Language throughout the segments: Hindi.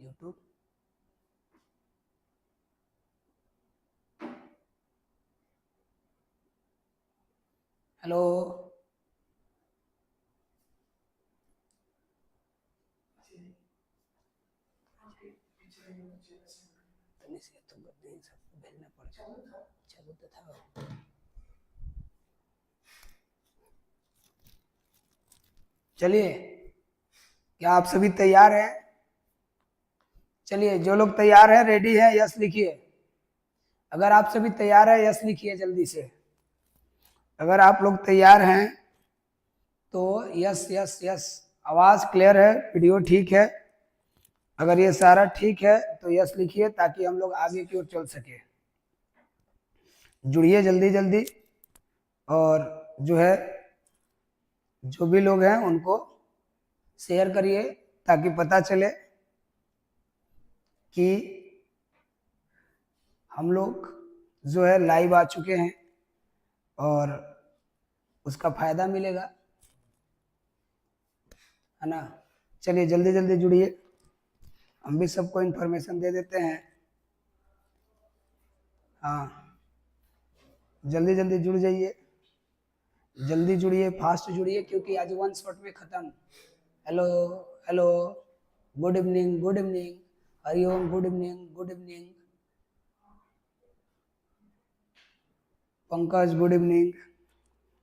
यूट्यूब। हेलो भेजना पड़ेगा। चलिए, क्या आप सभी तैयार हैं? चलिए, जो लोग तैयार हैं, रेडी हैं, यस लिखिए। अगर आप सभी तैयार हैं, यस लिखिए जल्दी से। अगर आप लोग तैयार हैं तो यस यस यस। आवाज क्लियर है, वीडियो ठीक है। अगर ये सारा ठीक है तो यस लिखिए ताकि हम लोग आगे की ओर चल सके। जुड़िए जल्दी जल्दी, और जो है जो भी लोग हैं उनको शेयर करिए ताकि पता चले कि हम लोग जो है लाइव आ चुके हैं और उसका फायदा मिलेगा, है ना। चलिए जल्दी जल्दी जुड़िए, हम भी सबको इंफॉर्मेशन दे देते हैं। हाँ, जल्दी जल्दी जुड़ जाइए, जल्दी जुड़िए, फास्ट जुड़िए, क्योंकि आज वन शॉट में खत्म। Hello hello, good evening, good evening, Hariom, good evening, good evening, Pankaj good evening,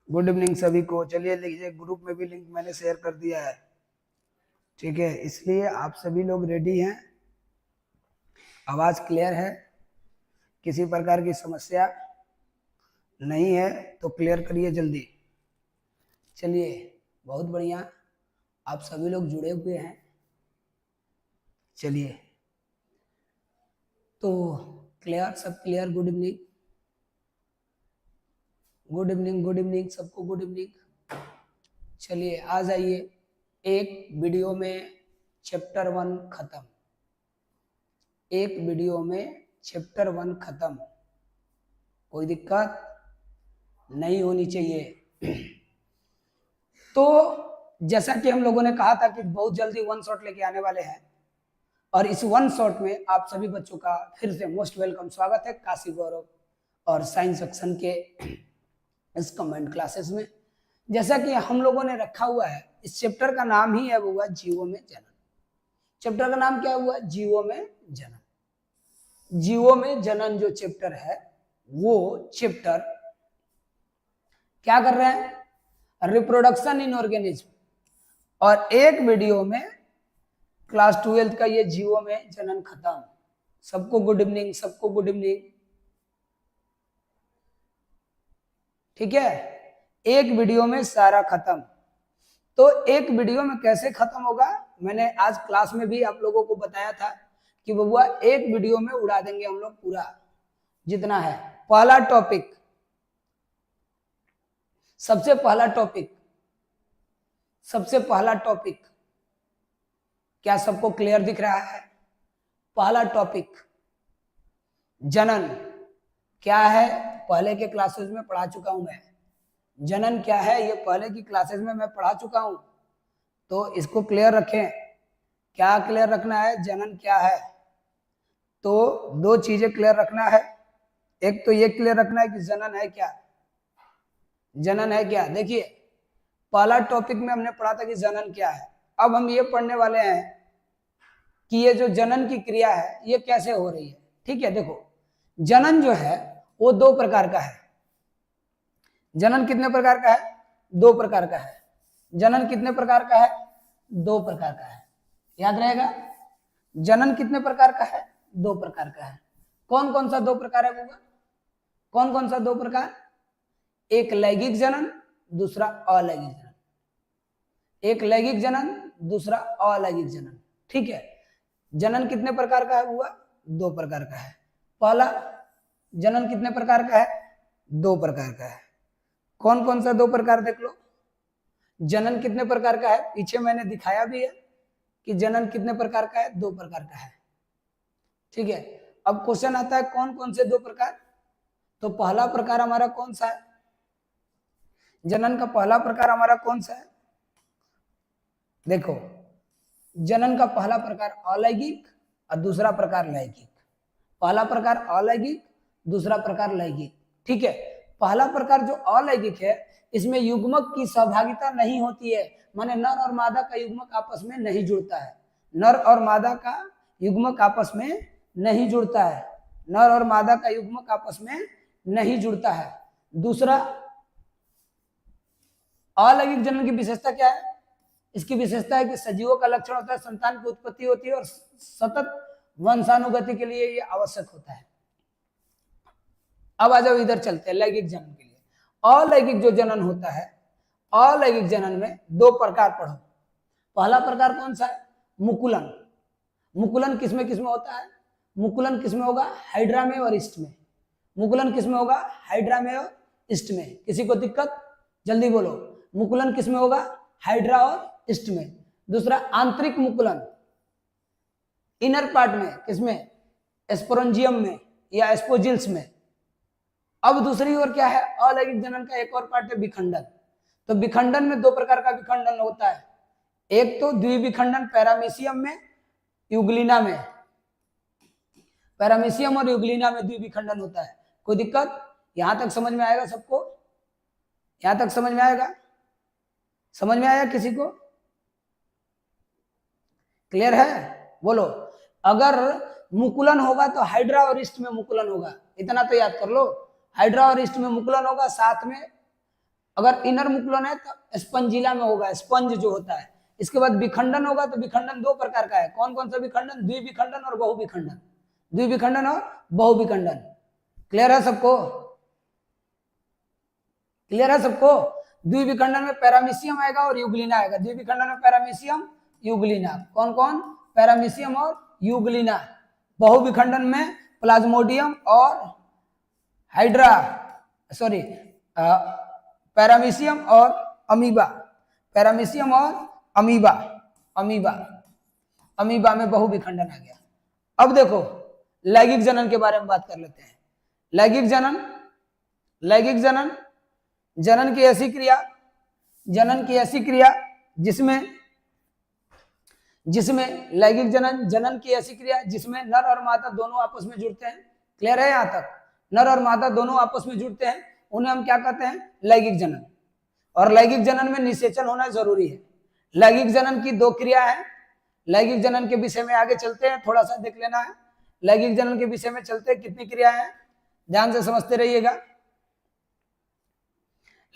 good evening सभी को। चलिए लिखिए, ग्रुप में भी लिंक मैंने शेयर कर दिया है, ठीक है। इसलिए आप सभी लोग रेडी हैं, आवाज क्लियर है, किसी प्रकार की समस्या नहीं है तो क्लियर करिए जल्दी। चलिए, बहुत बढ़िया, आप सभी लोग जुड़े हुए हैं। चलिए, तो क्लियर, सब clear. Good evening, good evening, good evening सबको, गुड इवनिंग। चलिए आ जाइए, एक वीडियो में चैप्टर 1 खत्म, एक वीडियो में चैप्टर 1 खत्म, कोई दिक्कत नहीं होनी चाहिए। तो जैसा कि हम लोगों ने कहा था कि बहुत जल्दी वन शॉट लेके आने वाले हैं, और इस वन शॉट में आप सभी बच्चों का फिर से मोस्ट वेलकम स्वागत है काशी गौरव और साइंस सेक्शन के इस कमेंट क्लासेस में। जैसा कि हम लोगों ने रखा हुआ है, इस चैप्टर का नाम ही है हुआ जीवों में जनन। चैप्टर का नाम क्या हुआ? जीवों में जनन। जीवों में जनन जो चैप्टर है, वो चैप्टर क्या कर रहे हैं? Reproduction in organism. और एक वीडियो में क्लास 12 का ये जीवों में जनन खत्म। सबको गुड इवनिंग, सबको गुड इवनिंग, ठीक है। एक वीडियो में सारा खत्म। तो एक वीडियो में कैसे खत्म होगा, मैंने आज क्लास में भी आप लोगों को बताया था कि बबुआ एक वीडियो में उड़ा देंगे हम लोग पूरा जितना है। पहला टॉपिक, सबसे पहला टॉपिक, सबसे पहला टॉपिक, क्या सबको क्लियर दिख रहा है? पहला टॉपिक जनन क्या है, पहले के क्लासेस में पढ़ा चुका हूं मैं। जनन क्या है ये पहले की क्लासेस में मैं पढ़ा चुका हूं, तो इसको क्लियर रखें। क्या क्लियर रखना है? जनन क्या है? तो दो चीजें क्लियर रखना है। एक तो ये क्लियर रखना है कि जनन है क्या, जनन है क्या। देखिए, पहला टॉपिक में हमने पढ़ा था कि जनन क्या है। अब हम ये पढ़ने वाले हैं कि ये जो जनन की क्रिया है ये कैसे हो रही है, ठीक है। देखो, जनन जो है वो दो प्रकार का है। जनन कितने प्रकार का है? दो प्रकार का है। जनन कितने प्रकार का है? दो प्रकार का है, याद रहेगा। जनन कितने प्रकार का है? दो प्रकार का है। कौन कौन सा दो प्रकार है होगा? कौन कौन सा दो प्रकार? एक लैंगिक जनन, दूसरा अलैंगिक जनन। एक लैंगिक जनन, दूसरा अलैंगिक जनन, ठीक है। जनन कितने प्रकार का है हुआ? दो प्रकार का है। पहला जनन कितने प्रकार का है? दो प्रकार का है। कौन कौन सा दो प्रकार देख लो। जनन कितने प्रकार का है, पीछे मैंने दिखाया भी है कि जनन कितने प्रकार का है, दो प्रकार का है, ठीक है। अब क्वेश्चन आता है कौन कौन से दो प्रकार। तो पहला प्रकार हमारा कौन सा है? जनन का पहला प्रकार हमारा कौन सा है? देखो, जनन का पहला प्रकार अलैंगिक और दूसरा प्रकार लैंगिक। पहला प्रकार अलैंगिक, दूसरा प्रकार लैंगिक। ठीक है, पहला प्रकार जो अलैंगिक है इसमें युग्मक की सहभागिता नहीं होती है, माने नर और मादा का युग्मक आपस में नहीं जुड़ता है। नर और मादा का युग्मक आपस में नहीं जुड़ता है, नर और मादा का युग्मक आपस में नहीं जुड़ता है। दूसरा अलैंगिक जनन की विशेषता क्या है? इसकी विशेषता है कि सजीवों का लक्षण होता है संतान की उत्पत्ति होती है और सतत वंशानुगति के लिए यह आवश्यक होता है। अब आ जाओ इधर चलते हैं लैंगिक जनन के लिए। अलैंगिक जो जनन होता है, अलैंगिक जनन में दो प्रकार पढ़ो। पहला प्रकार कौन सा है? मुकुलन। मुकुलन किसमें किसमें होता है? मुकुलन किसमें होगा? हाइड्रा में और ईस्ट में। मुकुलन किसमें होगा? हाइड्रा में और ईस्ट में। किसी को दिक्कत? जल्दी बोलो। मुकुलन किसमें होगा? हाइड्रा और ईस्ट में। दूसरा आंतरिक मुकुलन इनर पार्ट में, किसमें? स्पोरेंजियम में या एस्पोजिल्स में। अब दूसरी ओर क्या है? अलैंगिक जनन का एक और पार्ट है विखंडन। तो विखंडन में दो प्रकार का विखंडन होता है, एक तो द्विविखंडन पैरामीशियम में, यूग्लिना में। पैरामीशियम और यूग्लिना में द्विविखंडन होता है। कोई दिक्कत? यहां तक समझ में आएगा सबको? यहां तक समझ में आएगा? समझ में आया किसी को? क्लियर है? बोलो। अगर मुकुलन होगा तो हाइड्रा और ईस्ट में मुकुलन होगा, इतना तो याद कर लो। हाइड्रा और ईस्ट में मुकुलन होगा, साथ में अगर इनर मुकुलन है तो स्पंजिला में होगा, स्पंज जो होता है। इसके बाद विखंडन होगा तो विखंडन दो प्रकार का है। कौन कौन सा विखंडन? द्विविखंडन और बहुविखंडन। द्विविखंडन और बहुविखंडन। क्लियर है सबको? क्लियर है सबको? द्विविखंडन में पैरामीशियम आएगा और यूग्लिना आएगा। द्विविखंडन में पैरामीशियम, यूग्लिना। कौन कौन? पैरामीशियम और यूग्लिना। बहुविखंडन में प्लाज्मोडियम और हाइड्रा, सॉरी पैरामीशियम और अमीबा। पैरामीशियम और अमीबा। अमीबा, अमीबा में बहुविखंडन आ गया। अब देखो लैंगिक जनन के बारे में बात कर लेते हैं। लैंगिक जनन, लैंगिक जनन जनन की ऐसी क्रिया, जनन की ऐसी क्रिया जिसमें लैंगिक जनन, जनन की ऐसी क्रिया जिसमें नर और मादा दोनों आपस में जुड़ते हैं। क्लियर है यहां तक? नर और मादा दोनों आपस में जुड़ते हैं, उन्हें हम क्या कहते हैं? लैंगिक जनन। और लैंगिक जनन में निषेचन होना जरूरी है। लैंगिक जनन की दो क्रिया है। लैंगिक जनन के विषय में आगे चलते हैं, थोड़ा सा देख लेना है। लैंगिक जनन के विषय में चलते हैं, कितनी क्रिया है ध्यान से समझते रहिएगा।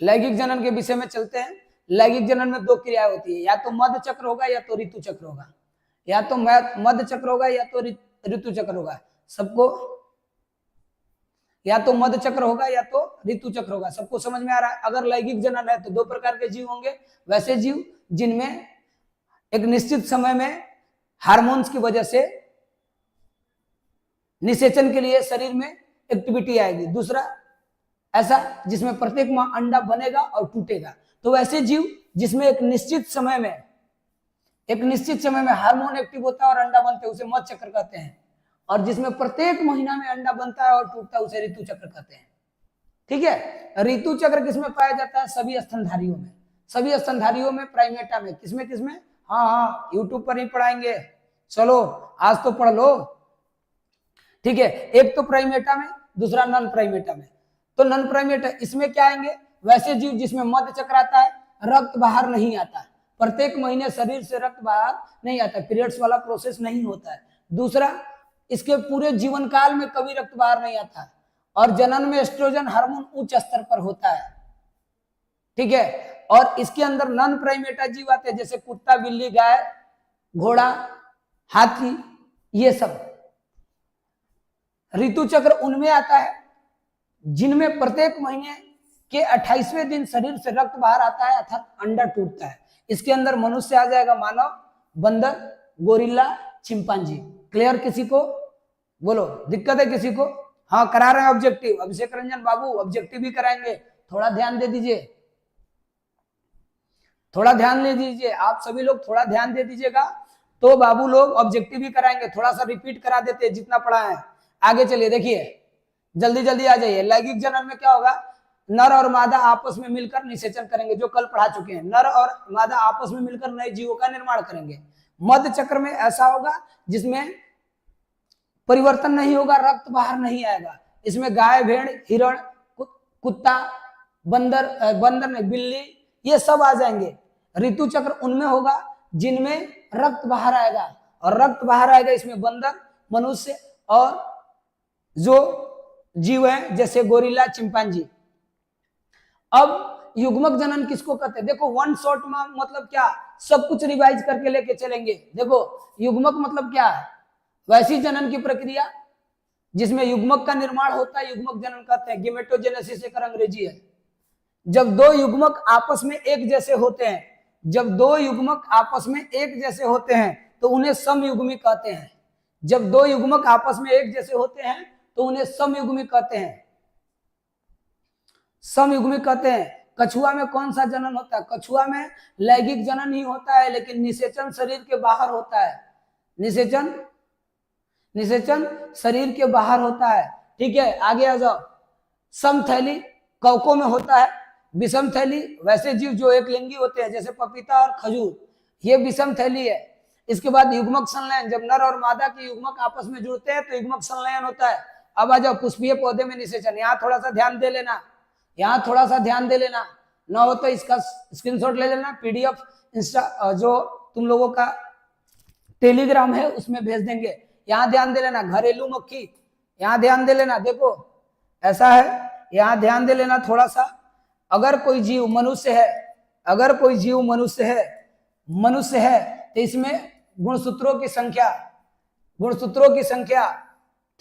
लैंगिक जनन के विषय में चलते हैं। लैंगिक जनन में दो क्रियाएं होती है, या तो मध्य चक्र होगा या तो ऋतु चक्र होगा। या तो मध्य चक्र होगा या तो ऋतु चक्र होगा। सबको या तो मध्य चक्र होगा या तो ऋतु चक्र होगा। सबको समझ में आ रहा है? अगर लैंगिक जनन है तो दो प्रकार के जीव होंगे, वैसे जीव जिनमें एक निश्चित समय में हार्मोन्स की वजह से निषेचन के लिए शरीर में एक्टिविटी आएगी। दूसरा ऐसा जिसमें प्रत्येक माह अंडा बनेगा और टूटेगा। तो वैसे जीव जिसमें एक निश्चित समय में हार्मोन एक्टिव होता है और अंडा बनते हैं, उसे मध्य चक्र कहते हैं। और जिसमें प्रत्येक महीना में अंडा बनता है और टूटता है, उसे ऋतु चक्र कहते हैं। ठीक है? ऋतु चक्र किसमें पाया जाता है? सभी स्तनधारियों में। सभी स्तनधारियों में, प्राइमेटा में। किसमें किसमें? हाँ, यूट्यूब पर ही पढ़ाएंगे, चलो आज तो पढ़ लो। ठीक है, एक तो प्राइमेटा में, दूसरा नॉन प्राइमेटा में। तो नॉन प्राइमेटा इसमें क्या आएंगे? वैसे जीव जिसमें मध्य चक्र आता है, रक्त बाहर नहीं आता, प्रत्येक महीने शरीर से रक्त बाहर नहीं आता, पीरियड्स वाला प्रोसेस नहीं होता है। दूसरा, इसके पूरे जीवन काल में कभी रक्त बाहर नहीं आता, और जनन में एस्ट्रोजन हार्मोन उच्च स्तर पर होता है। ठीक है? और इसके अंदर नॉन प्राइमेटा जीव आते हैं, जैसे कुत्ता, बिल्ली, गाय, घोड़ा, हाथी, ये सब। ऋतु चक्र उनमें आता है जिनमें प्रत्येक महीने के 28वें दिन शरीर से रक्त बाहर आता है, अर्थात अंडा टूटता है। इसके अंदर मनुष्य आ जाएगा, मानव, बंदर, गोरिल्ला, चिंपांजी। क्लियर किसी को? बोलो, दिक्कत है किसी को? हाँ, करा रहे हैं ऑब्जेक्टिव। अभिषेक रंजन बाबू ऑब्जेक्टिव भी कराएंगे, थोड़ा ध्यान दे दीजिए, थोड़ा ध्यान दे दीजिए। आप सभी लोग थोड़ा ध्यान दे दीजिएगा तो बाबू लोग ऑब्जेक्टिव भी कराएंगे। थोड़ा सा रिपीट करा देते हैं जितना पढ़ा है। आगे चलिए, देखिए जल्दी जल्दी आ जाइए। लैंगिक जनन में क्या होगा? नर और मादा आपस में मिलकर निषेचन करेंगे, जो कल पढ़ा चुके हैं। नर और मादा आपस में मिलकर नए जीवों का निर्माण करेंगे। मध्य चक्र में ऐसा होगा जिसमें परिवर्तन नहीं होगा, रक्त बाहर नहीं आएगा। इसमें गाय, भेड़, हिरण, कुत्ता, बंदर नहीं, बिल्ली, ये सब आ जाएंगे। ऋतु चक्र उनमें होगा जिनमें रक्त बाहर आएगा, और रक्त बाहर आएगा इसमें बंदर, मनुष्य और जो जीव है जैसे गोरिल्ला, चिंपांजी। अब युग्मक जनन किसको कहते हैं? देखो वन शॉट में मतलब क्या, सब कुछ रिवाइज करके लेके चलेंगे। देखो युग्मक मतलब क्या है? वैसी जनन की प्रक्रिया जिसमें युग्मक का निर्माण होता है, युग्मक जनन कहते हैं। गेमेटोजेनेसिस एक अंग्रेजी है। जब दो युग्मक आपस में एक जैसे होते हैं, जब दो युग्मक आपस में एक जैसे होते हैं तो उन्हें समयुग्मी कहते हैं। जब दो युग्मक आपस में एक जैसे होते हैं तो उन्हें समयुग्मी कहते हैं, समयुग्मी कहते हैं। कछुआ में कौन सा जनन होता है? कछुआ में लैंगिक जनन ही होता है, लेकिन निषेचन शरीर के बाहर होता है। निषेचन शरीर के बाहर होता है। ठीक है, आगे आ जाओ। समथैली कवकों में होता है। विषम थैली वैसे जीव जो एक लिंगी होते हैं, जैसे पपीता और खजूर, ये विषम थैली है। इसके बाद युग्मक संलयन, जब नर और मादा के युग्मक आपस में जुड़ते हैं तो युग्मक संलयन होता है। अब आ जाओ पुष्पीय पौधे में निषेचन। यहाँ थोड़ा सा ध्यान दे लेना, यहाँ थोड़ा सा ध्यान दे लेना, ना हो तो इसका स्क्रीनशॉट ले लेना, पीडीएफ इंस्टा जो तुम लोगों का टेलीग्राम है उसमें भेज देंगे। यहाँ ध्यान दे लेना, घरेलू मक्खी, यहाँ ध्यान दे लेना। देखो ऐसा है, यहाँ ध्यान दे लेना थोड़ा सा। अगर कोई जीव मनुष्य है, अगर कोई जीव मनुष्य है तो इसमें गुणसूत्रों की संख्या,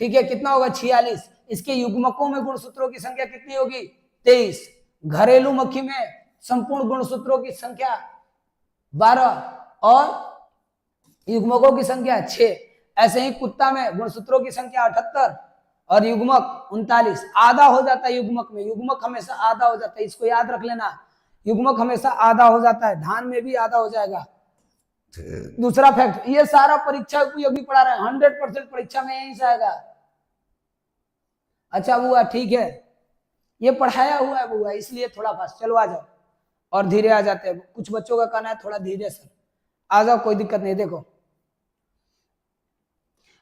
ठीक है, कितना होगा? 46। इसके युग्मकों में गुणसूत्रों की संख्या कितनी होगी? 23। घरेलू मक्खी में संपूर्ण गुणसूत्रों की संख्या 12 और युग्मकों की संख्या 6। ऐसे ही कुत्ता में गुणसूत्रों की संख्या 78 और युग्मक 39। आधा हो जाता है युग्मक में, युग्मक हमेशा आधा हो जाता है, इसको याद रख लेना, युग्मक हमेशा आधा हो जाता है। धान में भी आधा हो जाएगा। दूसरा फैक्ट, ये सारा परीक्षा उपयोगी पढ़ा रहे हैं, 100% परीक्षा में यहीं से आएगा। अच्छा बुआ, ठीक है, ये पढ़ाया हुआ है बुआ, इसलिए थोड़ा फास्ट। चलो आ जाओ, और धीरे आ जाते हैं। कुछ बच्चों का कहना है थोड़ा धीरे से आ जाओ, कोई दिक्कत नहीं। देखो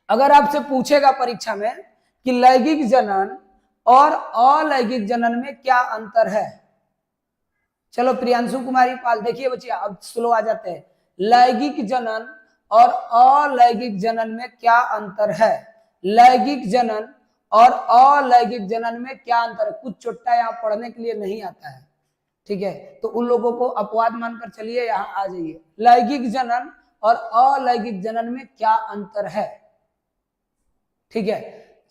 अगर आपसे पूछेगा परीक्षा में कि लैंगिक जनन और अलैंगिक जनन में क्या अंतर है, चलो प्रियांशु कुमारी पाल, देखिए बच्चे अब स्लो आ जाते हैं। लैंगिक जनन और अलैंगिक जनन में क्या अंतर है? लैंगिक जनन और अलैंगिक जनन में क्या अंतर है? कुछ चोट्टा यहाँ पढ़ने के लिए नहीं आता है, ठीक है, तो उन लोगों को अपवाद मानकर चलिए, यहाँ आ जाइए। लैंगिक जनन और अलैंगिक जनन में क्या अंतर है? ठीक है,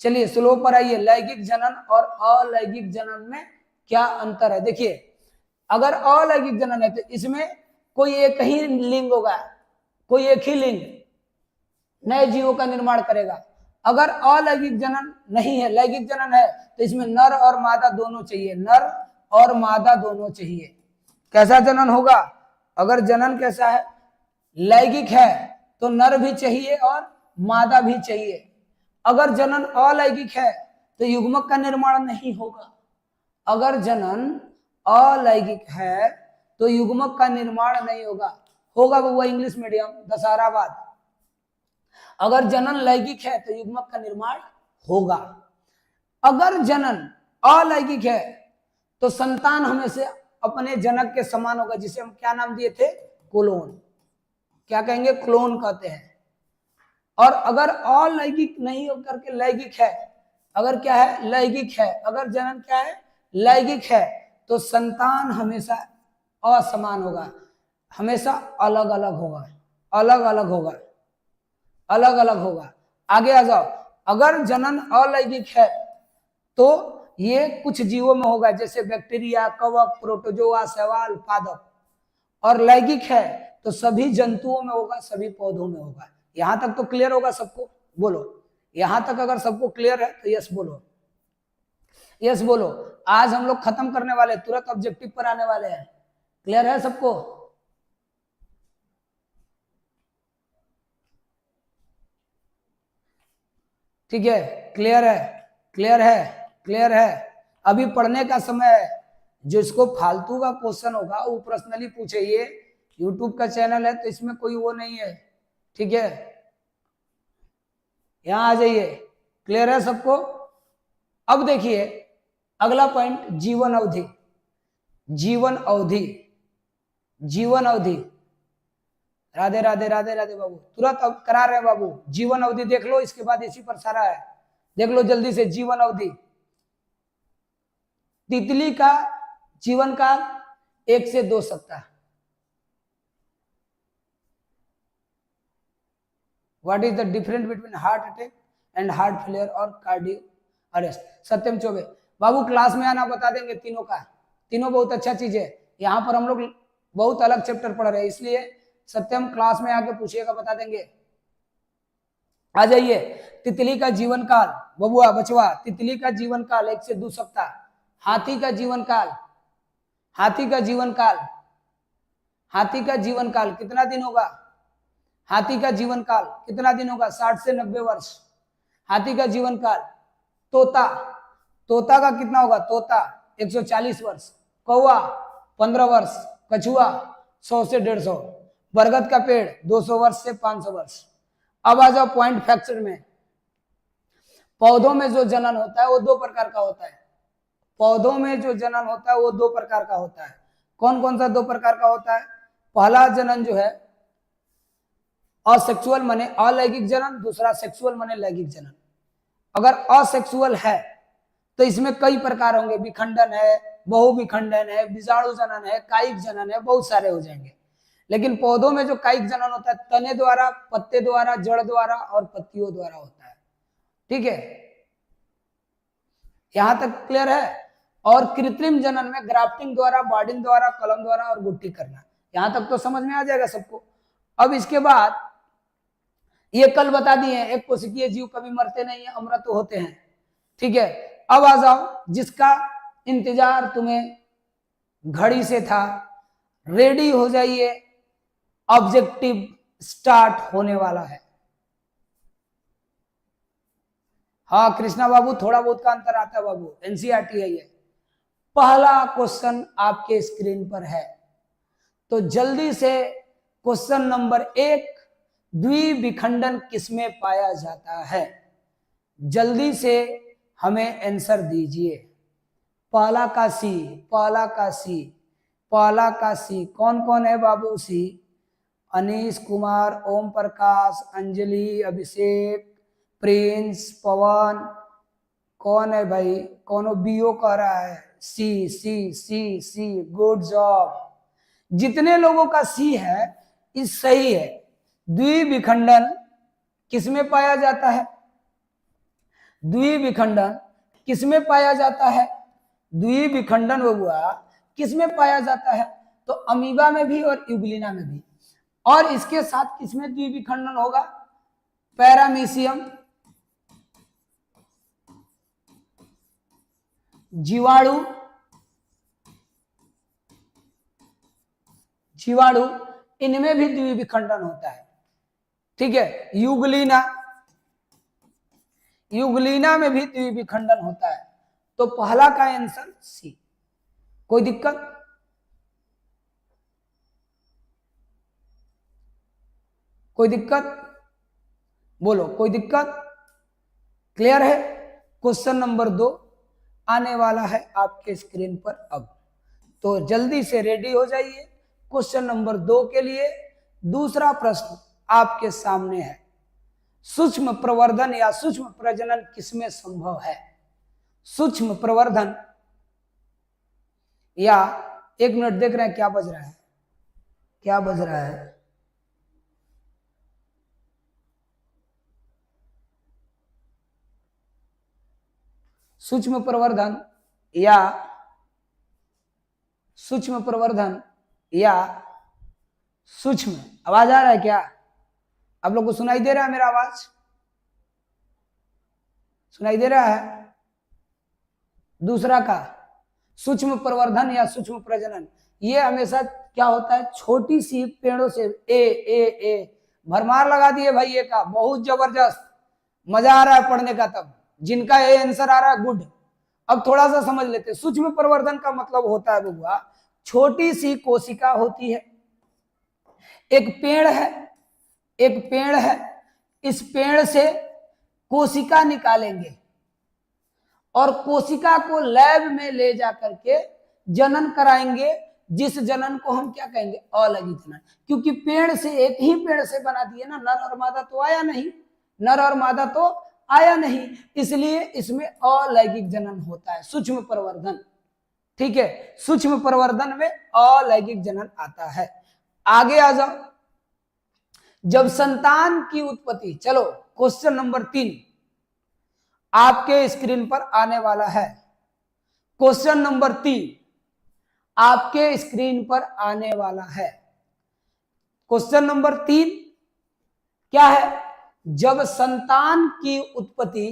चलिए स्लो पर आइए। लैंगिक जनन और अलैंगिक जनन में क्या अंतर है? देखिए अगर अलैंगिक जनन है तो इसमें कोई एक ही लिंग होगा, कोई एक ही लिंग नए जीवों का निर्माण करेगा। अगर अलैंगिक जनन नहीं है, लैंगिक जनन है, तो इसमें नर और मादा दोनों चाहिए, नर और मादा दोनों चाहिए। कैसा जनन होगा? अगर जनन कैसा है, लैंगिक है तो नर भी चाहिए और मादा भी चाहिए। अगर जनन अलैंगिक है तो युग्मक का निर्माण नहीं होगा। अगर जनन अलैंगिक है तो युग्मक का निर्माण नहीं होगा। होगा वो इंग्लिश मीडियम दशहराबाद। अगर जनन लैंगिक है तो युग्मक का निर्माण होगा। अगर जनन अलैंगिक है तो संतान हमेशा अपने जनक के समान होगा, जिसे हम क्या नाम दिए थे? क्लोन। क्या कहेंगे? क्लोन कहते हैं। और अगर अलैंगिक नहीं होकर के लैंगिक है, अगर क्या है? लैंगिक है। अगर जनन क्या है? लैंगिक है, तो संतान हमेशा असमान होगा, हमेशा अलग अलग होगा, अलग अलग होगा, अलग अलग होगा। आगे आ जाओ। अगर जनन अलैंगिक है तो ये कुछ जीवों में होगा, जैसे बैक्टीरिया, कवक, प्रोटोजोआ, शैवाल, पादप। और लैंगिक है तो सभी जंतुओं में होगा, सभी पौधों में होगा। यहां तक तो क्लियर होगा सबको? बोलो यहां तक अगर सबको क्लियर है तो यस बोलो, यस बोलो। आज हम लोग खत्म करने वाले, तुरंत ऑब्जेक्टिव पर आने वाले हैं। क्लियर है सबको? ठीक है, क्लियर है, क्लियर है, क्लियर है। अभी पढ़ने का समय है। जो इसको फालतू का क्वेश्चन होगा वो पर्सनली पूछे। ये यूट्यूब का चैनल है तो इसमें कोई वो नहीं है, ठीक है। यहां आ जाइए। क्लियर है सबको? अब देखिए अगला पॉइंट, जीवन अवधि। जीवन अवधि, जीवन अवधि, राधे राधे राधे राधे बाबू, तुरंत अब करा रहे हैं बाबू। जीवन अवधि देख लो, इसके बाद इसी पर सारा है, देख लो जल्दी से। जीवन अवधि, तितली का जीवन काल 1 से 2 सप्ताह। What is the difference between heart attack and heart failure और कार्डियो अरेस्ट? सत्यम चौबे बाबू क्लास में आना, बता देंगे तीनों का। तीनों बहुत अच्छा चीज है, यहाँ पर हम लोग बहुत अलग चैप्टर पढ़ रहे हैं, इसलिए सत्यम क्लास में आके पूछिएगा, बता देंगे। आ जाइए, तितली का जीवन काल, बबुआ बचवा, तितली का जीवन काल 1 से 2 सप्ताह। हाथी का जीवन काल, हाथी का जीवन काल, हाथी का जीवन काल कितना दिन होगा? हाथी का जीवन काल कितना दिन होगा? 60 से 90 वर्ष हाथी का जीवन काल। तोता, तोता का कितना होगा? तोता 140 वर्ष। कौवा 15 वर्ष। कछुआ 100 से 150। बरगद का पेड़ 200 वर्ष से 500 वर्ष। अब आ जाओ पॉइंट फ्रैक्चर में। पौधों में जो जनन होता है वो 2 प्रकार का होता है। पौधों में जो जनन होता है वो 2 प्रकार का होता है। कौन कौन सा 2 प्रकार का होता है? पहला जनन जो है असेक्सुअल माने अलैंगिक जनन, दूसरा सेक्सुअल माने लैंगिक जनन। अगर असेक्सुअल है तो इसमें कई प्रकार होंगे, विखंडन है, बहुविखंडन है, बीजाणु जनन है, कायिक जनन है, बहुत सारे हो जाएंगे। लेकिन पौधों में जो कायिक जनन होता है तने द्वारा, पत्ते द्वारा, जड़ द्वारा और पत्तियों द्वारा होता है। ठीक है, यहां तक क्लियर है? और कृत्रिम जनन में ग्राफ्टिंग द्वारा, बार्डिंग द्वारा, कलम द्वारा और गुट्टी करना। यहां तक तो समझ में आ जाएगा सबको। अब इसके बाद ये कल बता दिए, एक कोशिकीय जीव कभी मरते नहीं है, अमृत होते हैं। ठीक है, अब आ जाओ जिसका इंतजार तुम्हें घड़ी से था, रेडी हो जाइए, ऑब्जेक्टिव स्टार्ट होने वाला है। हाँ कृष्णा बाबू, थोड़ा बहुत का अंतर आता है बाबू, एनसीईआरटी है ये। पहला क्वेश्चन आपके स्क्रीन पर है, तो जल्दी से क्वेश्चन नंबर 1, द्विविखंडन किसमें पाया जाता है? जल्दी से हमें आंसर दीजिए। पहला का सी, पहला का सी, पहला का सी कौन कौन है बाबू? सी अनीश कुमार, ओम प्रकाश, अंजलि, अभिषेक, प्रिंस, पवन। कौन है भाई? कौन बीओ कह रहा है? सी सी सी सी, गुड जॉब। जितने लोगों का सी है इस सही है। द्विविखंडन किसमें पाया जाता है? द्विविखंडन किसमें पाया जाता है? द्विविखंडन हुआ किसमें पाया जाता है? तो अमीबा में भी और यूग्लिना में भी। और इसके साथ किसमें द्विविखंडन होगा? पैरामीशियम, जीवाणु, जीवाणु, इनमें भी द्विविखंडन होता है। ठीक है, यूग्लिना, यूग्लिना में भी द्विविखंडन होता है। तो पहला का आंसर सी। कोई दिक्कत? कोई दिक्कत? बोलो, कोई दिक्कत? क्लियर है? क्वेश्चन नंबर 2 आने वाला है आपके स्क्रीन पर अब, तो जल्दी से रेडी हो जाइए क्वेश्चन नंबर 2 के लिए। दूसरा प्रश्न आपके सामने है, सूक्ष्म प्रवर्धन या सूक्ष्म प्रजनन किसमें संभव है? सूक्ष्म प्रवर्धन या, 1 मिनट देख रहे हैं क्या बज रहा है, क्या बज रहा है? सूक्ष्म प्रवर्धन या सूक्ष्म प्रवर्धन या सूक्ष्म, आवाज आ रहा है क्या? आप लोग को सुनाई दे रहा है मेरा आवाज? सुनाई दे रहा है? दूसरा का सूक्ष्म प्रवर्धन या सूक्ष्म प्रजनन, ये हमेशा क्या होता है? छोटी सी पेड़ों से ए भरमार लगा दिए भाई, ये का बहुत जबरदस्त, मजा आ रहा है पढ़ने का। तब जिनका ए आंसर आ रहा है गुड। अब थोड़ा सा समझ लेते हैं। सूक्ष्म प्रवर्धन का मतलब होता है बबुआ, छोटी सी कोशिका होती है, एक पेड़ है, एक पेड़ है, इस पेड़ से कोशिका निकालेंगे और कोशिका को लैब में ले जा करके जनन कराएंगे, जिस जनन को हम क्या कहेंगे, अलैंगिक जनन। क्योंकि पेड़ से, एक ही पेड़ से बना दिए ना, नर और मादा तो आया नहीं, नर और मादा तो आया नहीं, इसलिए इसमें अलैंगिक जनन होता है, सूक्ष्म प्रवर्धन। ठीक है, सूक्ष्म प्रवर्धन में अलैंगिक जनन आता है। आगे आ जाओ, जब संतान की उत्पत्ति, चलो क्वेश्चन नंबर 3 आपके स्क्रीन पर आने वाला है। क्वेश्चन नंबर 3 आपके स्क्रीन पर आने वाला है। क्वेश्चन नंबर 3 क्या है? जब संतान की उत्पत्ति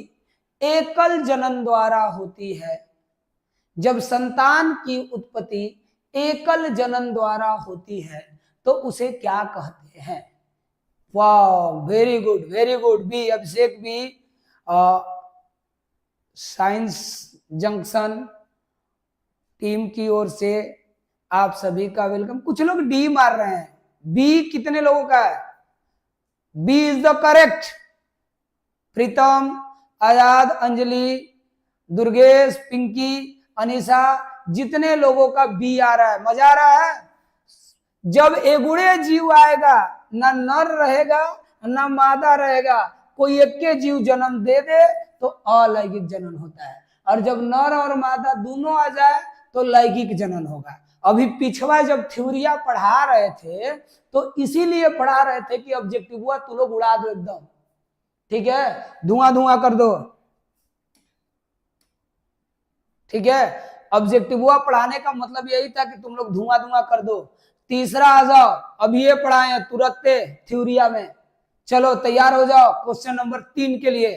एकल जनन द्वारा होती है, जब संतान की उत्पत्ति एकल जनन द्वारा होती है तो उसे क्या कहते हैं? वाह, very good, very good. B Abhishek B, science junction team की ओर से आप सभी का वेलकम। कुछ लोग डी मार रहे हैं, बी कितने लोगों का है? B is the correct. Pritam, Azad, Anjali, Durgesh, Pinki, Anisha, जितने लोगों का बी आ रहा है, मजा आ रहा है। जब एगुड़े जीव आएगा, ना नर रहेगा ना मादा रहेगा, कोई एक के जीव जन्म दे दे तो अलैंगिक जनन होता है, और जब नर और मादा दोनों आ जाए तो लैंगिक जनन होगा। अभी पिछवा जब थ्योरिया पढ़ा रहे थे तो इसीलिए पढ़ा रहे थे कि ऑब्जेक्टिव हुआ तू लोग उड़ा दो एकदम, ठीक है, धुआं धुआं कर दो, ठीक है। ऑब्जेक्टिव हुआ पढ़ाने का मतलब यही था कि तुम लोग धुआं धुआं कर दो। तीसरा आ जाओ, अभी ये पढ़ाए तुरंत थ्योरिया में। चलो तैयार हो जाओ क्वेश्चन नंबर 3 के लिए।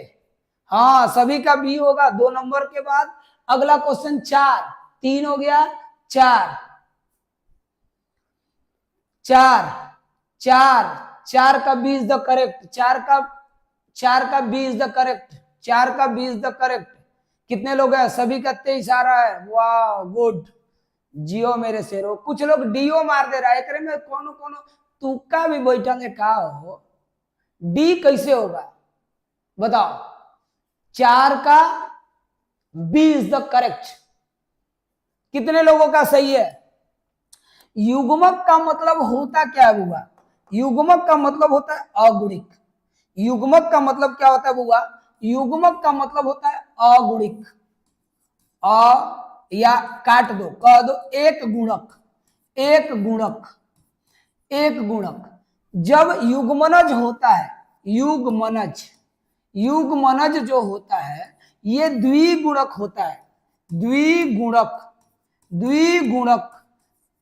हाँ, सभी का बी होगा 2 नंबर के बाद। अगला क्वेश्चन 4, 3 हो गया, 4 का बी इज द करेक्ट, 4 का बी इज द करेक्ट, 4 का बी इज द करेक्ट। कितने लोग हैं? सभी का 23 आ रहा है, वाह गुड, जियो मेरे शेरो। कुछ लोग डीओ मार दे रहा है, एकरे में कोनो कोनो तुक्का भी बैठल है का हो? डी कैसे होगा बताओ? 4 का बी इज द करेक्ट। कितने लोगों का सही है? युग्मक का मतलब होता क्या है बुआ? युग्मक का मतलब होता है अगुणिक। युग्मक का मतलब क्या होता है बुआ? युग्मक का मतलब होता है अगुणिक। या काट दो, कह दो एक गुणक, एक गुणक, एक गुणक। जब युग्मनज होता है, युग्मनज, युग्मनज जो होता है ये द्विगुणक होता है, द्विगुणक, द्विगुणक।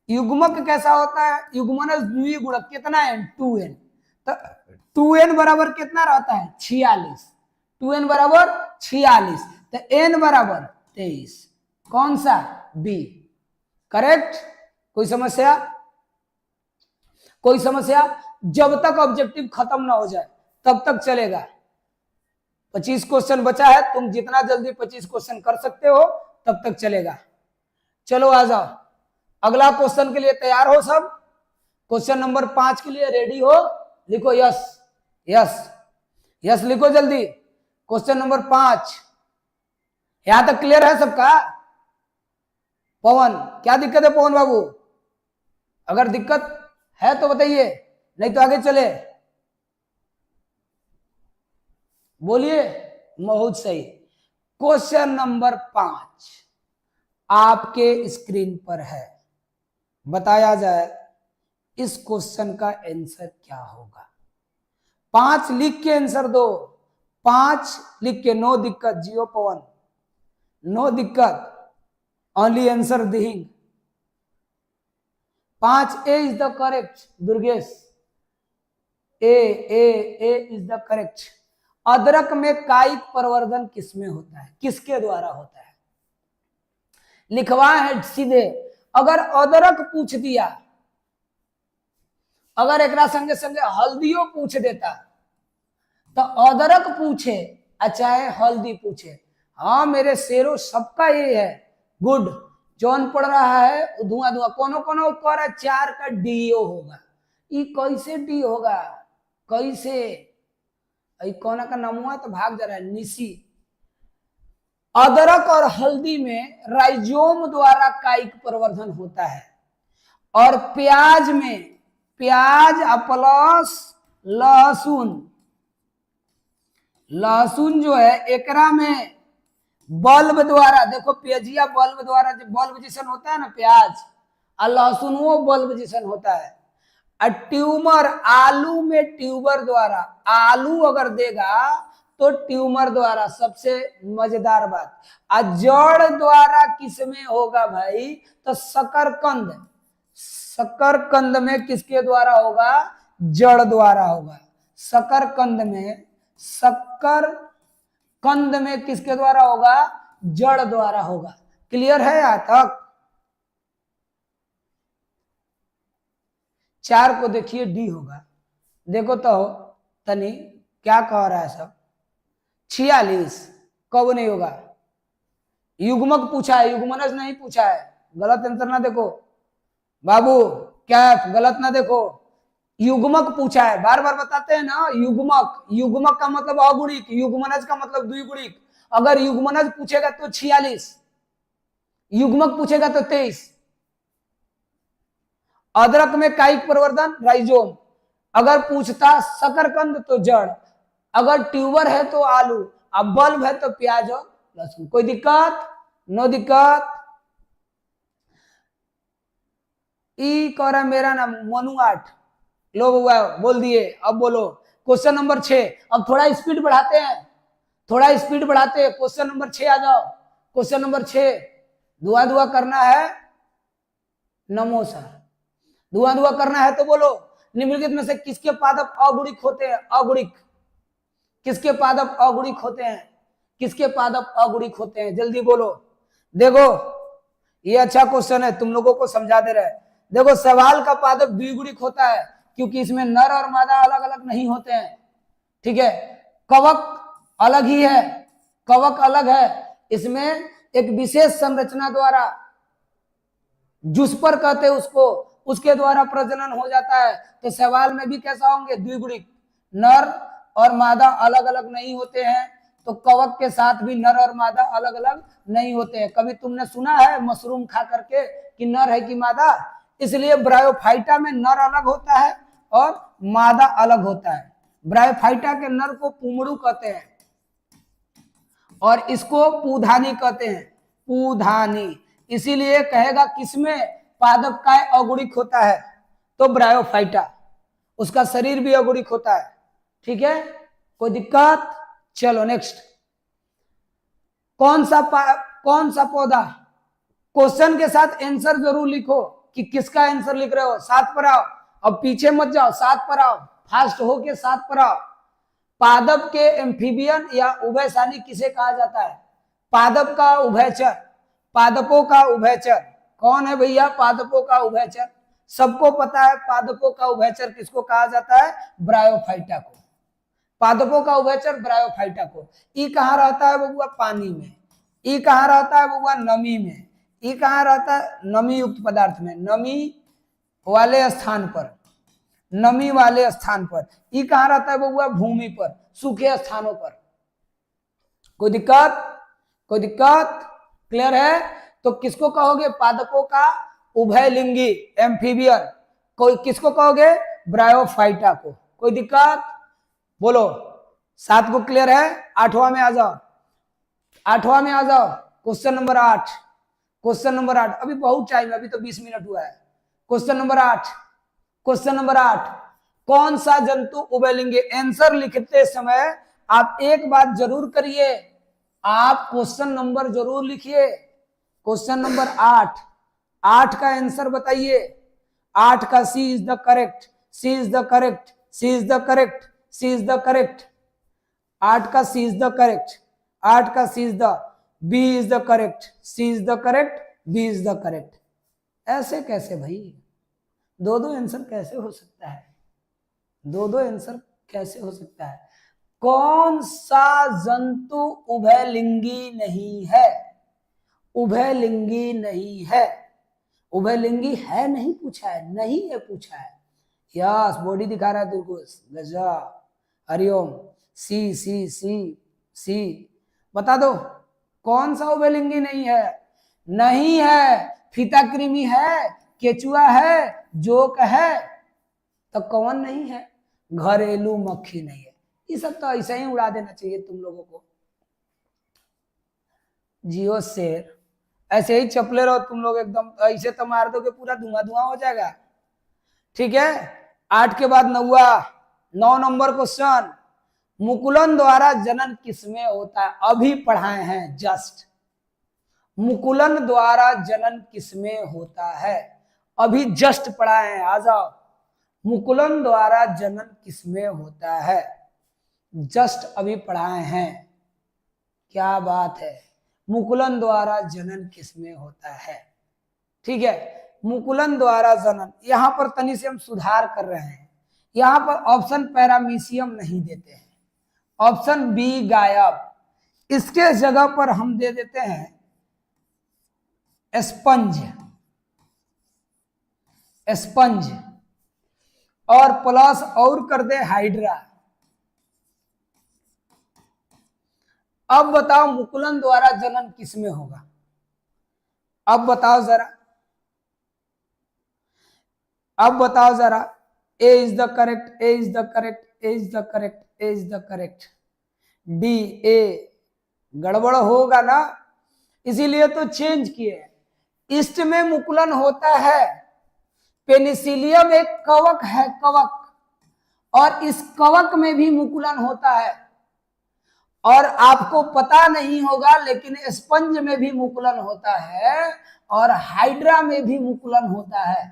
युग्मक कैसा होता है? युग्मनज द्विगुणक। कितना है? 2n। तो 2n बराबर कितना रहता है? 46। 2n बराबर 46, तो n बराबर 23। कौन सा? B, correct. कोई समस्या? कोई समस्या? जब तक ऑब्जेक्टिव खत्म ना हो जाए तब तक चलेगा। 25 क्वेश्चन बचा है, तुम जितना जल्दी 25 क्वेश्चन कर सकते हो तब तक चलेगा। चलो आ जाओ, अगला क्वेश्चन के लिए तैयार हो सब? क्वेश्चन नंबर 5 के लिए रेडी हो? लिखो यस, यस, यस लिखो जल्दी। क्वेश्चन नंबर 5, यहां तक क्लियर है सबका? पवन, क्या दिक्कत है पवन बाबू? अगर दिक्कत है तो बताइए, नहीं तो आगे चले। बोलिए, बहुत सही। क्वेश्चन नंबर 5 आपके स्क्रीन पर है, बताया जाए इस क्वेश्चन का आंसर क्या होगा? 5 लिख के आंसर दो, 5 लिख के, नो दिक्कत जियो पवन, नो दिक्कत, only answer Dihing. 5 A is the correct Durgesh, A is the correct. अदरक में कायिक प्रवर्धन किसमें होता है? किसके द्वारा होता है? लिखवा है सीधे। अगर अदरक पूछ दिया, अगर एक संगे संगे हल्दियों पूछ देता, तो अदरक पूछे चाहे हल्दी पूछे, हाँ मेरे शेरों सबका ये है, गुड। जौन पढ़ रहा है धुआं धुआं, कोनो कोनो कह रहा है 4 का डीओ होगा। ये कैसे डी होगा? कैसे? कौन का नाम हुआ तो भाग जा रहा है, निसी। अदरक और हल्दी में राइजोम द्वारा कायिक प्रवर्धन होता है, और प्याज में, प्याज प्लस लहसुन, लहसुन जो है एकरा में बल्ब द्वारा, देखो प्याजिया बल्ब द्वारा, जो बल्ब जैसन होता है ना प्याज, और लहसुन वो बल्ब जैसन होता है। और ट्यूमर, आलू में ट्यूबर द्वारा, आलू अगर देगा तो ट्यूमर द्वारा, सबसे मजेदार बात। और जड़ द्वारा किसमें होगा भाई, तो शकरकंद, शकरकंद में किसके द्वारा होगा, जड़ द्वारा होगा। शकरकंद में, शकरकंद में किसके द्वारा होगा, जड़ द्वारा होगा। क्लियर है यहां तक? 4 को देखिए डी होगा। देखो तो तनी क्या कह रहा है सब। 46 कब नहीं होगा, युग्मक पूछा है, युग्मनज नहीं पूछा है। गलत आंसर ना देखो बाबू, क्या गलत ना देखो, युग्मक पूछा है। बार बार बताते हैं ना युग्मक, युग्मक का मतलब अगुणिक, युग्मनज का मतलब द्विगुणिक। अगर युग्मनज पूछेगा तो 46, युग्मक पूछेगा तो 23। अदरक में कायिक प्रवर्धन राइजोम, अगर पूछता शकरकंद तो जड़, अगर ट्यूबर है तो आलू, अब बल्ब है तो प्याज और लहसुन। कोई दिक्कत? नो दिक्कत। ई कह रहा मेरा नाम मनु 8, लो हुआ बोल दिए। अब बोलो क्वेश्चन नंबर 6। अब थोड़ा स्पीड बढ़ाते हैं, थोड़ा स्पीड बढ़ाते हैं। क्वेश्चन नंबर 6 आ जाओ। क्वेश्चन नंबर 6, दुआ दुआ करना है, नमो सर। दुआ दुआ करना है तो बोलो, निम्नलिखित में से किसके पादप अगुणिक होते हैं, अगुणिक, किसके पादप अगुणिक होते हैं, किसके पादप अगुणिक होते हैं, जल्दी बोलो। देखो ये अच्छा क्वेश्चन है, तुम लोगों को समझा दे रहे हैं। देखो सवाल का पादप द्विगुणिक होता है, क्योंकि इसमें नर और मादा अलग अलग नहीं होते हैं, ठीक है। कवक अलग ही है, कवक अलग है, इसमें एक विशेष संरचना द्वारा, जुस्पर कहते हैं उसको, उसके द्वारा प्रजनन हो जाता है। तो सवाल में भी कैसा होंगे, द्विगुणिक। नर और मादा अलग अलग नहीं होते हैं, तो कवक के साथ भी नर और मादा अलग अलग नहीं होते हैं। कभी तुमने सुना है मशरूम खा करके कि नर है कि मादा? इसलिए ब्रायोफाइटा में नर अलग होता है और मादा अलग होता है। ब्रायोफाइटा के नर को पुमड़ू कहते हैं और इसको पूधानी कहते हैं, पूधानी। इसीलिए कहेगा किसमें पादप काय अगुणिक होता है, तो ब्रायोफाइटा, उसका शरीर भी अगुणिक होता है, ठीक है। कोई दिक्कत? चलो नेक्स्ट। कौन सा पौधा, क्वेश्चन के साथ आंसर जरूर लिखो कि किसका आंसर लिख रहे हो। 7 पर आओ, अब पीछे मत जाओ, 7 पर आओ, फास्ट होके 7 पर आओ। पादप के एम्फीबियन या उभयसानी किसे कहा जाता है? पादप का उभयचर, पादपों का उभयचर। कौन है भैया पादपों का उभयचर? सबको पता है पादपों का उभयचर किसको कहा जाता है, ब्रायोफाइटा को। पादपों का उभयचर ब्रायोफाइटा को। ई कहाँ रहता है बबुआ, पानी में। ई कहाँ रहता है बबुआ, नमी में। ई कहाँ रहता है, नमी युक्त पदार्थ में, नमी वाले स्थान पर, नमी वाले स्थान पर। ई कहाँ रहता है बबुआ, भूमि पर, सूखे स्थानों पर। कोई दिक्कत? कोई दिक्कत? क्लियर है? तो किसको कहोगे, पादपों का उभयलिंगी एम्फीबियन। कोई किसको कहोगे, ब्रायोफाइटा को। कोई दिक्कत? बोलो। 7 को क्लियर है? 8वां में आ जाओ, 8वां में आ जाओ। Question number 8, question number 8। अभी बहुत टाइम है, अभी तो 20 मिनट हुआ है। क्वेश्चन नंबर 8, क्वेश्चन नंबर 8, कौन सा जंतु उभयलिंगी? आंसर लिखते समय आप एक बात जरूर करिए, आप क्वेश्चन नंबर जरूर लिखिए। क्वेश्चन नंबर 8, 8 का आंसर बताइए। 8 का C is the correct, C is the correct, C is the correct, C is the correct. 8 का सी इज द करेक्ट, 8 का C is the, B is the correct, C is the correct, B is the correct. ऐसे कैसे भाई, दो दो आंसर कैसे हो सकता है, दो दो आंसर कैसे हो सकता है? कौन सा जंतु उभयलिंगी नहीं है? उभयलिंगी नहीं है, उभयलिंगी है नहीं पूछा है, नहीं है पूछा है। यस, बॉडी दिखा रहा है तुमको, गजब, हरिओम। सी सी सी सी। बता दो कौन सा उभयलिंगी नहीं है? नहीं है। फीताकृमि है, केचुआ है, जोक है, तो कौन नहीं है? घरेलू मक्खी नहीं है। ये सब तो ऐसे ही उड़ा देना चाहिए तुम लोगों को। जियो शेर, ऐसे ही चपले रहो तुम लोग एकदम, ऐसे तो मार दोगे पूरा धुआं धुआं हो जाएगा। ठीक है, 8 के बाद 9 नंबर क्वेश्चन, मुकुलन द्वारा जनन किसमें होता है? अभी पढ़ाए हैं जस्ट। मुकुलन द्वारा जनन किसमें होता है? अभी जस्ट पढ़ाए हैं, आ जाओ। मुकुलन द्वारा जनन किसमें होता है? जस्ट अभी पढ़ाए हैं। क्या बात है, मुकुलन द्वारा जनन किसमें होता है? ठीक है, मुकुलन द्वारा जनन। यहां पर तनी से हम सुधार कर रहे हैं, यहां पर ऑप्शन पैरामीशियम नहीं देते हैं, ऑप्शन बी गायब। इसके जगह पर हम दे देते हैं स्पंज, स्पंज, और प्लस और कर दे हाइड्रा। अब बताओ मुकुलन द्वारा जनन किसमें होगा? अब बताओ जरा, अब बताओ जरा। A is the correct, A is the correct, A is the correct, A is the correct. D A गड़बड़ होगा ना, इसीलिए तो चेंज किए। ईस्ट में मुकुलन होता है। पेनिसिलियम एक कवक है, कवक, और इस कवक में भी मुकुलन होता है। और आपको पता नहीं होगा लेकिन स्पंज में भी मुकुलन होता है और हाइड्रा में भी मुकुलन होता है।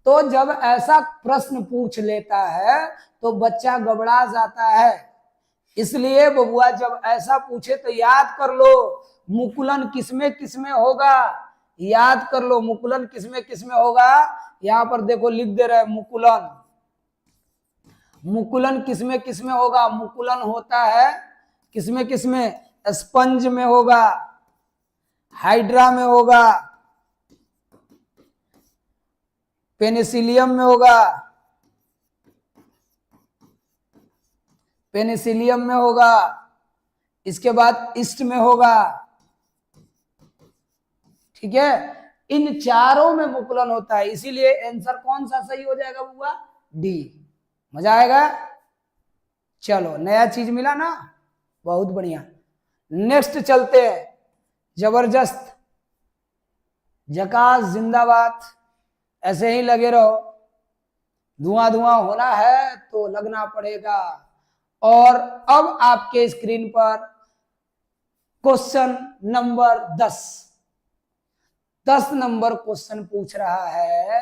तो जब ऐसा प्रश्न पूछ लेता है तो बच्चा घबरा जाता है। इसलिए बबुआ जब ऐसा पूछे तो याद कर लो मुकुलन किसमें किसमें होगा, याद कर लो मुकुलन किसमें किसमें होगा। यहां पर देखो लिख दे रहे मुकुलन, मुकुलन किसमें किसमें होगा? मुकुलन होता है किसमें किसमें? स्पंज में होगा, हाइड्रा में होगा, पेनिसिलियम में होगा, पेनिसिलियम में होगा, इसके बाद ईस्ट में होगा। ठीक है, इन चारों में मुकुलन होता है, इसीलिए आंसर कौन सा सही हो जाएगा बुआ? डी। मजा आएगा? चलो नया चीज मिला ना, बहुत बढ़िया। नेक्स्ट चलते हैं। जबरदस्त, झकास, जिंदाबाद। ऐसे ही लगे रहो, धुआं धुआं होना है तो लगना पड़ेगा। और अब आपके स्क्रीन पर क्वेश्चन नंबर 10 नंबर क्वेश्चन पूछ रहा है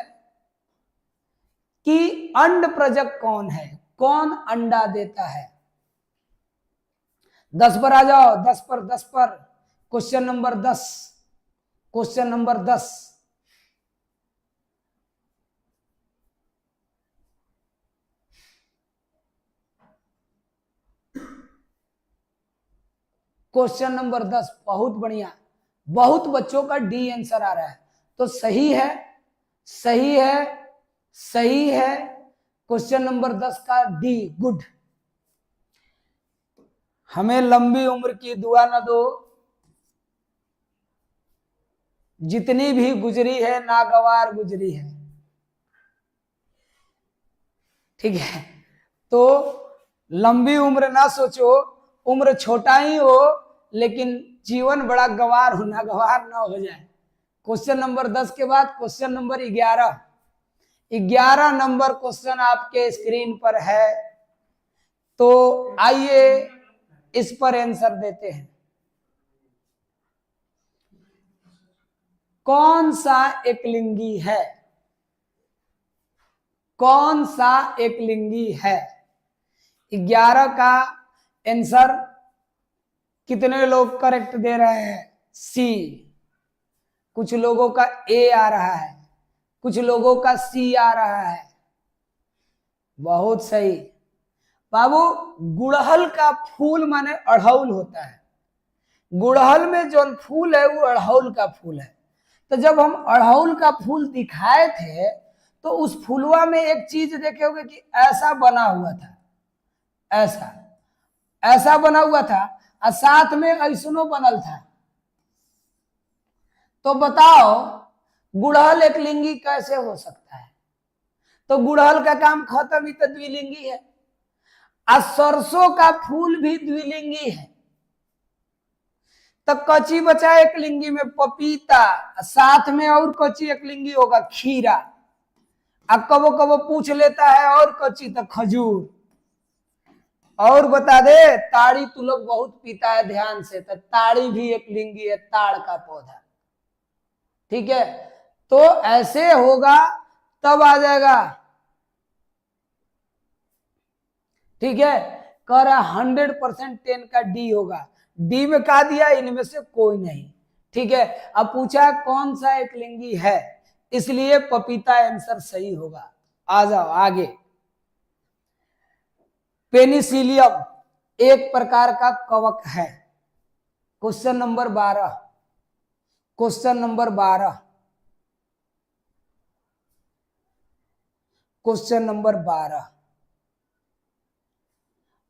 कि अंड प्रजक कौन है? कौन अंडा देता है? 10 पर आ जाओ, 10 पर question number 10, question number 10। Question number 10 बहुत बढ़िया, बहुत बच्चों का डी आंसर आ रहा है, तो सही है, सही है, सही है। क्वेश्चन नंबर 10 का डी, गुड। हमें लंबी उम्र की दुआ न दो, जितनी भी गुजरी है नागवार गुजरी है। ठीक है, तो लंबी उम्र ना सोचो, उम्र छोटा ही हो लेकिन जीवन बड़ा गवार हो, नागवार ना हो जाए। क्वेश्चन नंबर 10 के बाद क्वेश्चन नंबर 11 नंबर क्वेश्चन आपके स्क्रीन पर है, तो आइए इस पर आंसर देते हैं। कौन सा एकलिंगी है? कौन सा एकलिंगी है? 11 का आंसर कितने लोग करेक्ट दे रहे हैं? सी। कुछ लोगों का ए आ रहा है, कुछ लोगों का सी आ रहा है। बहुत सही बाबू। गुड़हल का फूल माने अड़हुल होता है, गुड़हल में जो फूल है वो अड़हुल का फूल है। तो जब हम अड़हुल का फूल दिखाए थे तो उस फूलवा में एक चीज देखे होगे कि ऐसा बना हुआ था, ऐसा। ऐसा बना हुआ था और साथ में ऐसनो बनल था। तो बताओ गुड़हल एक लिंगी कैसे हो सकता है? तो गुड़हल का काम खत्म, ही तो द्विलिंगी है। और सरसों का फूल भी द्विलिंगी है। तो कची बचा एक लिंगी में पपीता, साथ में और कची एक लिंगी होगा खीरा। अब कबो कबो पूछ लेता है और कची तो खजूर। और बता दे ताड़ी तू लोग बहुत पीता है ध्यान से, तो ताड़ी भी एक लिंगी है, ताड़ का पौधा। ठीक है, तो ऐसे होगा तब आ जाएगा। ठीक है, कह रहा 100% 10 का डी होगा। डी में कहा दिया इनमें से कोई नहीं। ठीक है, अब पूछा कौन सा एक लिंगी है, इसलिए पपीता आंसर सही होगा। आ जाओ आगे। पेनिसिलियम एक प्रकार का कवक है। Question number 12, question number 12, question number 12।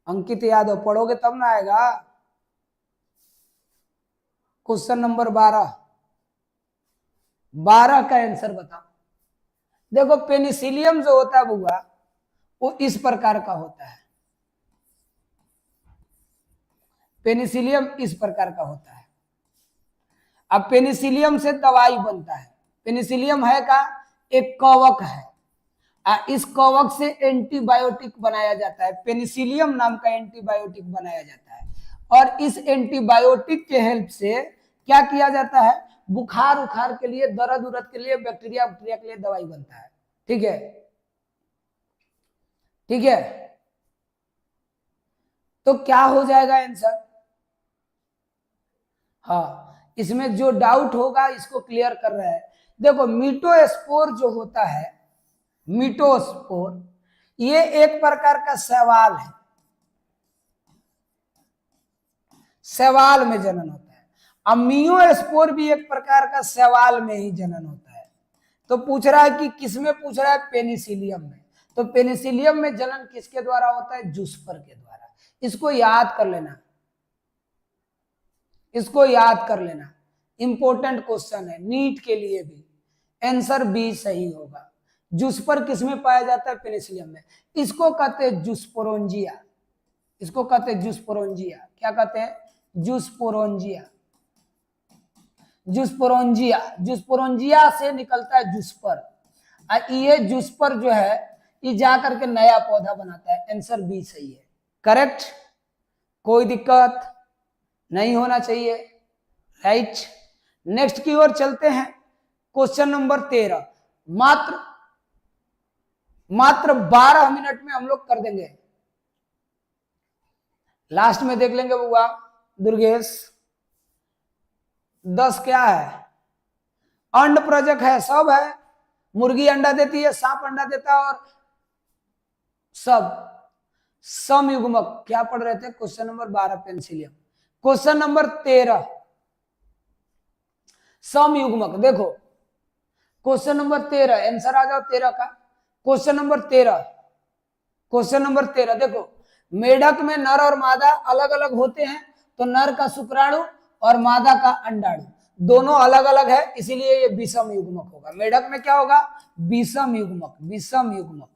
Ankit Yadav पढ़ोगे तब ना आएगा। क्वेश्चन नंबर 12, 12 का आंसर बताओ। देखो पेनिसिलियम जो होता है बुआ, वो इस प्रकार का होता है। पेनिसिलियम इस प्रकार का होता है। अब पेनिसिलियम से दवाई बनता है। पेनिसिलियम है का एक कवक है। इस कवक से एंटीबायोटिक बनाया जाता है। पेनिसिलियम नाम का एंटीबायोटिक बनाया जाता है। और इस एंटीबायोटिक के हेल्प से क्या किया जाता है, बुखार उखार के लिए, दर्द उर्द के लिए, बैक्टीरिया बैक्टीरिया के लिए दवाई बनता है। ठीक है, ठीक है, तो क्या हो जाएगा आंसर? हाँ, इसमें जो डाउट होगा इसको क्लियर कर रहे हैं। देखो मीटोस्पोर जो होता है, मीटोस्पोर ये एक प्रकार का शैवाल है। शैवाल में जनन होता है। अमियोस्पोर भी एक प्रकार का शैवाल में ही जनन होता है। तो पूछ रहा है कि किसमें, पूछ रहा है पेनिसिलियम में। तो पेनिसिलियम में जनन किसके द्वारा होता है? जूस्पर के द्वारा। इसको याद कर लेना, इसको याद कर लेना, इंपॉर्टेंट क्वेश्चन है नीट के लिए भी। आंसर बी सही होगा। जूस्पर किसमें पाया जाता है? पेनिसिलियम में। इसको कहते हैं जूस्पोरोंजिया। इसको कहते हैं जूस्पोरोंजिया। क्या कहते हैं? जूस्पोरोंजिया। जूस्पोरोंजिया, जूस्पोरोंजिया से निकलता है जूस्पर। ये जूस्पर जो है ये जाकर के नया पौधा बनाता है। आंसर बी सही है, करेक्ट। कोई दिक्कत नहीं होना चाहिए, राइट। नेक्स्ट की ओर चलते हैं। Question number 13। मात्र 12 मिनट में हम लोग कर देंगे। लास्ट में देख लेंगे बुआ। दुर्गेश 10 क्या है? अंड प्रजक है, सब है। मुर्गी अंडा देती है, सांप अंडा देता है, और सब समयुग्मक। क्या पढ़ रहे थे? Question number 12 Penicillium. Question number 13 समयुग्मक। देखो क्वेश्चन नंबर 13, आंसर आ जाओ 13 का। क्वेश्चन नंबर 13, क्वेश्चन नंबर 13 देखो, मेढक में नर और मादा अलग अलग होते हैं। तो नर का शुक्राणु और मादा का अंडाणु दोनों अलग अलग है, इसीलिए ये विषम युग्मक होगा। मेढक में क्या होगा? विषम युग्मक, विषम युग्मक।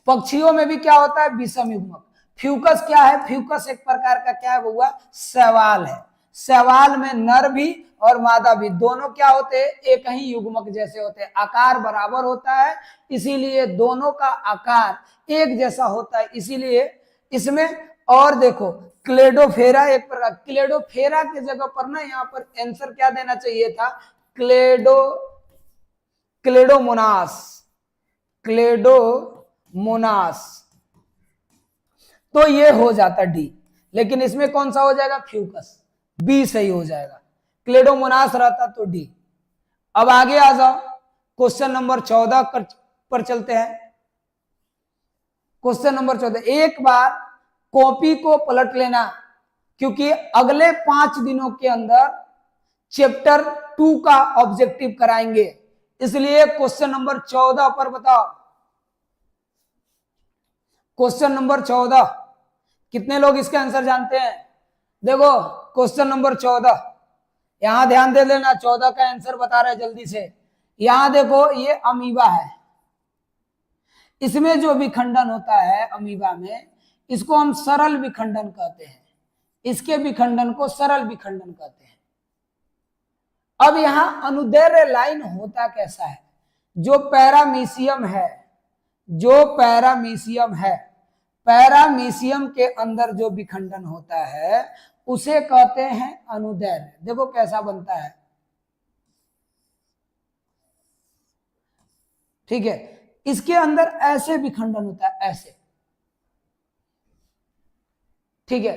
पक्षियों में भी क्या होता है? विषम युग्मक। फ्यूकस क्या है? फ्यूकस एक प्रकार का क्या है बुआ? शैवाल है। शैवाल में नर भी और मादा भी दोनों क्या होते हैं? एक ही युग्मक जैसे होते हैं। आकार बराबर होता है, इसीलिए दोनों का आकार एक जैसा होता है, इसीलिए इसमें। और देखो क्लेडोफेरा एक प्रकार, क्लेडोफेरा की जगह पर ना यहाँ पर आंसर क्या देना चाहिए था? क्लेडोमोनास, क्लेडोमोनास। तो ये हो जाता डी, लेकिन इसमें कौन सा हो जाएगा? फ्यूकस। बी सही हो जाएगा। क्लेडोमोनास रहता तो डी। अब आगे आ जाओ, क्वेश्चन नंबर 14 पर चलते हैं। क्वेश्चन नंबर 14, एक बार कॉपी को पलट लेना, क्योंकि अगले 5 दिनों के अंदर चैप्टर 2 का ऑब्जेक्टिव कराएंगे, इसलिए क्वेश्चन नंबर 14 पर बताओ। क्वेश्चन नंबर 14, कितने लोग इसके आंसर जानते हैं? देखो क्वेश्चन नंबर 14, यहां ध्यान दे लेना, 14 का आंसर बता रहा है जल्दी से। यहां देखो ये अमीबा है, इसमें जो विखंडन होता है अमीबा में, इसको हम सरल विखंडन कहते हैं, इसके विखंडन को सरल विखंडन कहते हैं। अब यहां अनुदैर्घ्य लाइन होता कैसा है? जो पैरामीशियम है, जो पैरामीशियम है, पैरामीशियम के अंदर जो विखंडन होता है उसे कहते हैं अनुदैर्घ्य। देखो कैसा बनता है, ठीक है, इसके अंदर ऐसे विखंडन होता है, ऐसे, ठीक है,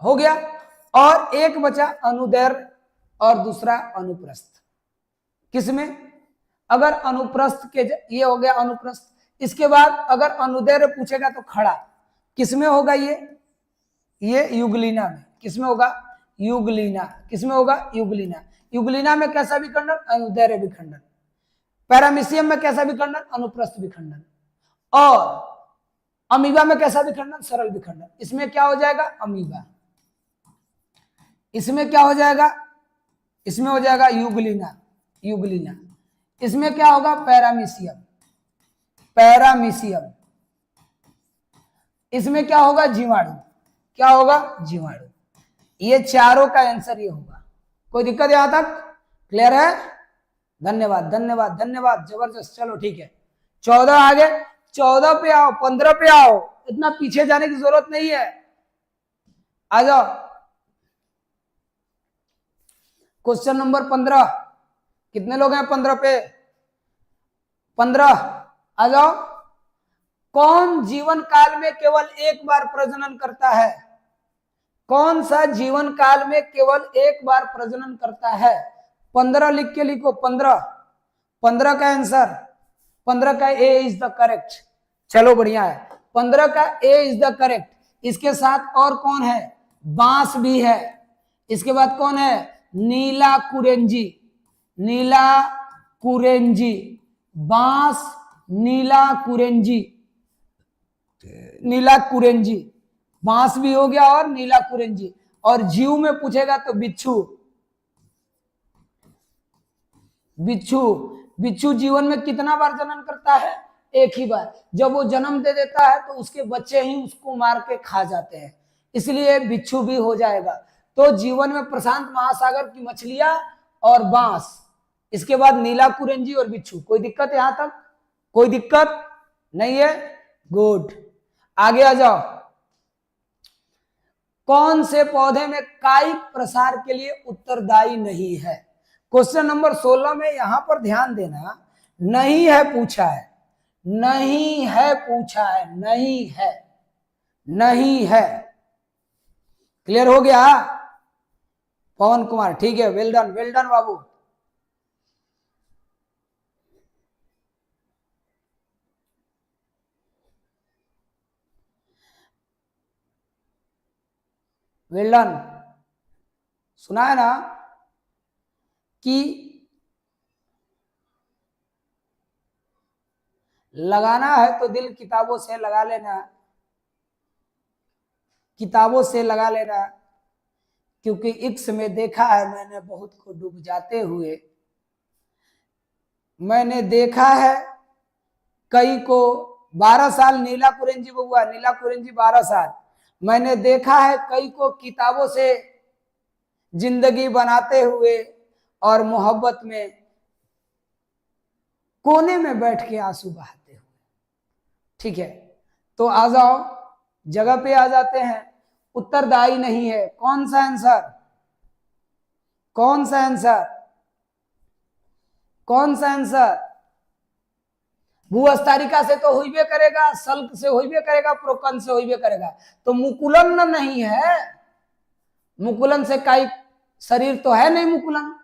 हो गया। और एक बचा अनुदैर्घ्य और दूसरा अनुप्रस्थ। किसमें? अगर अनुप्रस्थ के, ये हो गया अनुप्रस्थ, इसके बाद अगर अनुदैर्घ्य पूछेगा तो खड़ा, किसमें होगा ये युगलीना में। किसमें होगा? युगलीना। किसमें होगा? युगलीना। युगलीना में कैसा विखंडन? अनुदैर्घ्य विखंडन। पैरामीशियम में कैसा विखंडन? अनुप्रस्थ विखंडन। और अमीबा में कैसा विखंडन? सरल विखंडन। इसमें क्या हो जाएगा? अमीबा। इसमें क्या हो जाएगा? इसमें हो जाएगा युगलीना, युगलीना। इसमें क्या होगा? Paramecium, paramecium. इसमें क्या होगा? जीवाणु। क्या होगा? जीवाणु। ये चारों का आंसर ये होगा। कोई दिक्कत यहां तक? क्लियर है? धन्यवाद धन्यवाद धन्यवाद, जबरदस्त। चलो ठीक है, 14 आगे, 14 पे आओ, 15 पे आओ, इतना पीछे जाने की जरूरत नहीं है, आ जाओ। क्वेश्चन नंबर 15, कितने लोग हैं 15 पे? 15 आ जाओ। कौन जीवन काल में केवल एक बार प्रजनन करता है? कौन सा जीवन काल में केवल एक बार प्रजनन करता है? 15 लिख के लिखो, 15, 15 का आंसर, 15 का ए इज द करेक्ट। चलो बढ़िया है, 15 का ए इज द करेक्ट। इसके साथ और कौन है? बांस भी है। इसके बाद कौन है? नीला कुरेंजी, नीला कुरेंजी, बांस, नीला कुरेंजी, नीला कुरेंजी, बांस भी हो गया और नीला कुरेंजी। और जीव में पूछेगा तो बिच्छू, बिच्छू। बिच्छू जीवन में कितना बार जनन करता है? एक ही बार। जब वो जन्म दे देता है तो उसके बच्चे ही उसको मार के खा जाते हैं, इसलिए बिच्छू भी हो जाएगा। तो जीवन में प्रशांत महासागर की मछलियां और बांस, इसके बाद नीला कुरेंजी और बिच्छू। कोई दिक्कत यहां तक? कोई दिक्कत नहीं है? गुड, आगे आ जाओ। कौन से पौधे में कायिक प्रसार के लिए उत्तरदायी नहीं है? क्वेश्चन नंबर 16 में यहां पर ध्यान देना, नहीं है पूछा है, नहीं है पूछा है, नहीं है, नहीं है। क्लियर हो गया? पवन कुमार, ठीक है, वेल डन, वेल डन बाबू। Well done. सुना है ना कि लगाना है तो दिल किताबों से लगा लेना, किताबों से लगा लेना, क्योंकि इक्स में देखा है मैंने बहुत को डूब जाते हुए। मैंने देखा है कई को 12 साल, नीला कुरेंजी बबुआ, नीला कुरेंजी 12 साल। मैंने देखा है कई को किताबों से जिंदगी बनाते हुए और मोहब्बत में कोने में बैठ के आंसू बहाते हुए। ठीक है, तो आ जाओ, जगह पे आ जाते हैं। उत्तरदायी नहीं है, कौन सा आंसर? कौन सा आंसर? कौन सा आंसर? भूअस्तारिका से तो होइबे करेगा, सल्क से होइबे करेगा, प्रोकन से होइबे करेगा, तो मुकुलन नहीं है। मुकुलन से काई शरीर तो है नहीं, मुकुलन,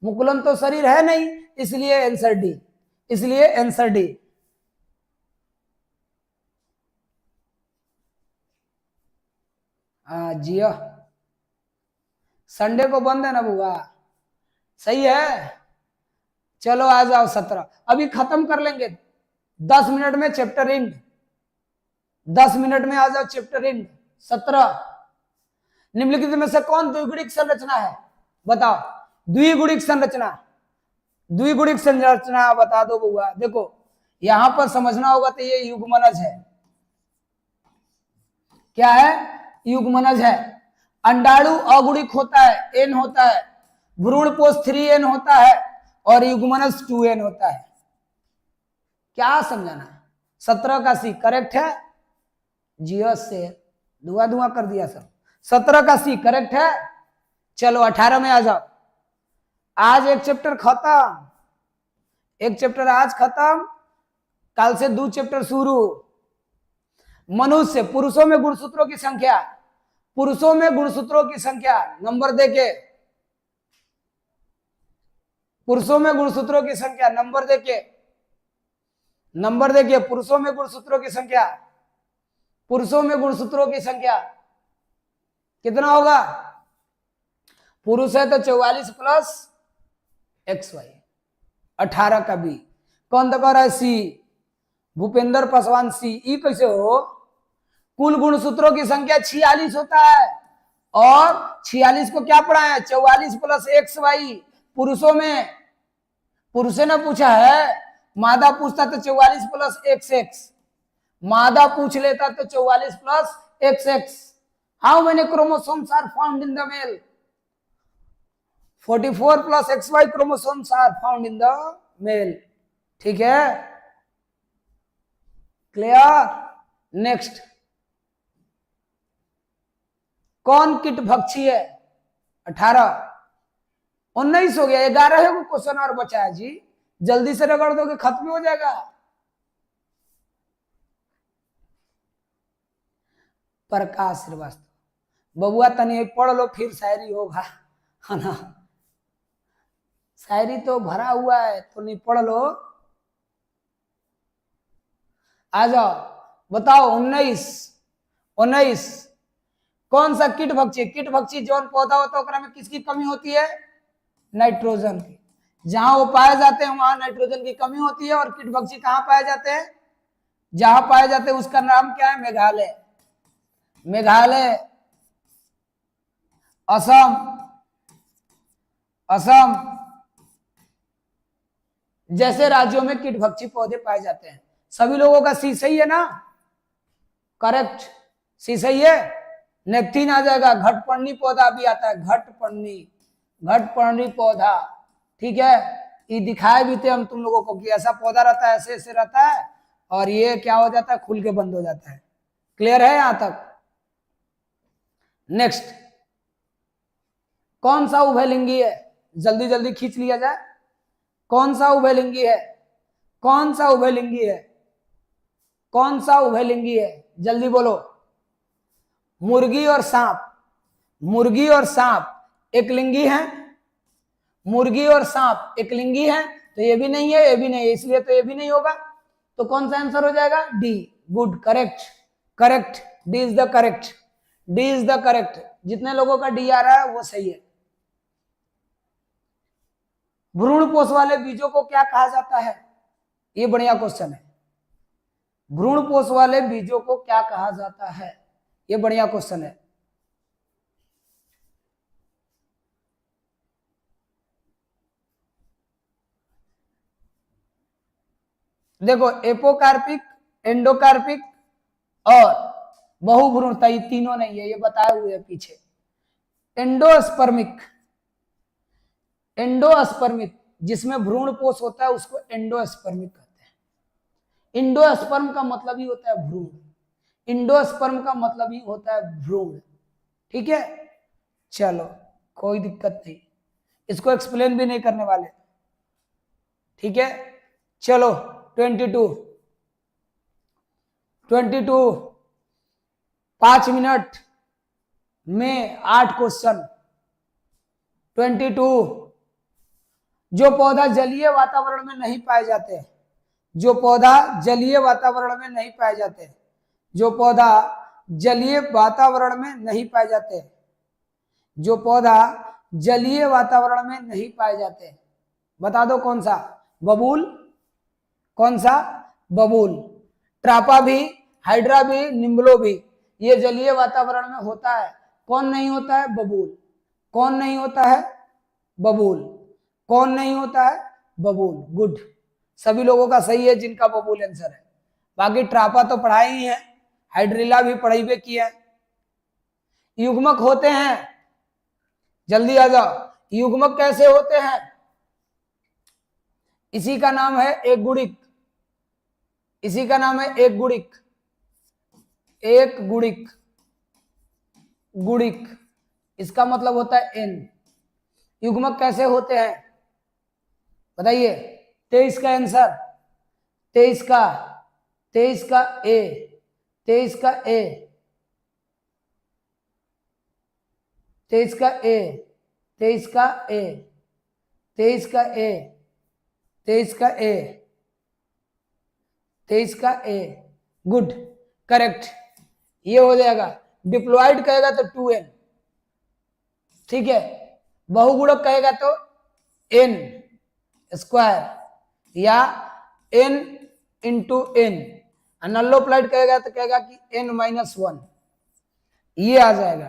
मुकुलन तो शरीर है नहीं, इसलिए आंसर डी, इसलिए आंसर डी। जियो, संडे को बंद है ना बुआ, सही है। चलो आ जाओ 17, अभी खत्म कर लेंगे 10 मिनट में चैप्टर इंड, 10 मिनट में आ जाओ चैप्टर इंड। 17। निम्नलिखित में से कौन द्विगुणिक संरचना है? बताओ। द्विगुणिक संरचना, द्विगुणिक संरचना बता दो बउआ। देखो यहां पर समझना होगा तो ये युग्मनज है। क्या है? युग्मनज है। अंडाणु अगुणिक होता है, एन होता है। भ्रूणपोष 3n होता है और युग्मनज 2n होता है। क्या समझाना है? 17 का सी करेक्ट है। जियो से धुआं धुआं कर दिया सब। 17 का सी करेक्ट है। चलो 18 में आ जाओ। आज एक चैप्टर खत्म, एक चैप्टर आज खत्म, कल से 2 चैप्टर शुरू। मनुष्य, पुरुषों में गुणसूत्रों की संख्या, पुरुषों में गुणसूत्रों की संख्या नंबर देके, पुरुषों में गुणसूत्रों की संख्या नंबर देके, नंबर देखिए। पुरुषों में गुणसूत्रों की संख्या, पुरुषों में गुणसूत्रों की संख्या कितना होगा? पुरुष है तो 44 प्लस XY, 18 का बी। कौन तो कह रहा है? सी, भूपेंद्र पासवान सी। ई कैसे हो? कुल गुणसूत्रों की संख्या 46 होता है और 46 को क्या पढ़ा है? 44 प्लस XY। पुरुषों में, पुरुष ने पूछा है, मादा पूछता तो 44 प्लस XX, मादा पूछ लेता तो 44 plus XX। How many chromosomes are found in the male? 44 plus XY chromosomes are found in the male. ठीक है, क्लियर? नेक्स्ट, कौन कीट भक्षी है? 18। 19 हो गया। 11 को क्वेश्चन और बचा है जी, जल्दी से रगड़ दोगे खत्म हो जाएगा। प्रकाश श्रीवास्तव, बबुआ तनी पढ़ लो फिर शायरी होगा, है ना? शायरी तो भरा हुआ है तो नहीं पढ़ लो। आ जाओ, बताओ। 19 कौन सा कीट भक्षी? कीट भक्षी जौन पौधा होता है में किसकी कमी होती है? नाइट्रोजन की। जहां वो पाए जाते हैं वहां नाइट्रोजन की कमी होती है। और कीट भक्षी कहां पाए जाते हैं? जहां पाए जाते हैं उसका नाम क्या है? मेघालय, मेघालय, असम, असम जैसे राज्यों में कीटभक्षी पौधे पाए जाते हैं। सभी लोगों का सी सही है ना? करेक्ट, सी सही है। नेपथीन आ जाएगा। घटपर्णी पौधा भी आता है, घटपर्णी, घटपर्णी पौधा। ठीक है, ये दिखाए भी थे हम तुम लोगों को कि ऐसा पौधा रहता है, ऐसे ऐसे रहता है और ये क्या हो जाता है? खुल के बंद हो जाता है। क्लियर है यहां तक? नेक्स्ट, कौन सा उभयलिंगी है? जल्दी जल्दी खींच लिया जाए। कौन सा उभयलिंगी है? कौन सा उभयलिंगी है? कौन सा उभयलिंगी है? जल्दी बोलो। मुर्गी और सांप, मुर्गी और सांप एक लिंगी है। मुर्गी और सांप एक लिंगी है, तो ये भी नहीं है, ये भी नहीं है, इसलिए तो ये भी नहीं होगा। तो कौन सा आंसर हो जाएगा? D. Good, correct, correct. D is the correct, D is the correct. जितने लोगों का डी आ रहा है वो सही है। भ्रूणपोष वाले बीजों को क्या कहा जाता है? ये बढ़िया क्वेश्चन है। भ्रूणपोष वाले बीजों को क्या कहा जाता है? ये बढ़िया क्वेश्चन है। देखो, एपोकार्पिक, एंडोकार्पिक और बहुभ्रूणता, ये तीनों नहीं है, ये बताए हुए है पीछे। एंडोस्पर्मिक, एंडोस्पर्मिक जिसमें भ्रूणपोष होता है उसको एंडोस्पर्मिक कहते हैं। इंडोस्पर्म का मतलब ही होता है भ्रूण, इंडोस्पर्म का मतलब ही होता है भ्रूण। ठीक है, चलो कोई दिक्कत नहीं, इसको एक्सप्लेन भी नहीं करने वाले। ठीक है, चलो 22 5 मिनट में 8 क्वेश्चन। 22 जो पौधा जलीय वातावरण में नहीं पाए जाते, जो पौधा जलीय वातावरण में नहीं पाए जाते, जो पौधा जलीय वातावरण में नहीं पाए जाते, जो पौधा जलीय वातावरण में नहीं पाए जाते, बता दो कौन सा? बबूल। कौन सा? बबूल। ट्रापा भी, हाइड्रा भी, निम्बलो भी, ये जलीय वातावरण में होता है। कौन नहीं होता है? बबूल। कौन नहीं होता है? बबूल। कौन नहीं होता है? बबूल। गुड, सभी लोगों का सही है जिनका बबूल आंसर है। बाकी ट्रापा तो पढ़ाए ही है, हाइड्रिला भी पढ़ाई भी किया है। युग्मक होते हैं, जल्दी आ जाओ, युग्मक कैसे होते हैं? इसी का नाम है एक गुणिक, इसी का नाम है एक गुणिक। एक गुणिक, गुणिक इसका मतलब होता है n। युग्मक कैसे होते हैं बताइए? 23 का आंसर, 23 का, 23 का a, 23 का a, 23 का a, 23 का a, 23 का a, 23 का a, 23 का a। गुड, करेक्ट, ये हो जाएगा। डिप्लॉयड कहेगा तो 2n, ठीक है। बहुगुणक कहेगा तो n स्क्वायर या n इंटू n। नल्लोप्लाइड कहेगा तो कहेगा कि n-1, ये आ जाएगा।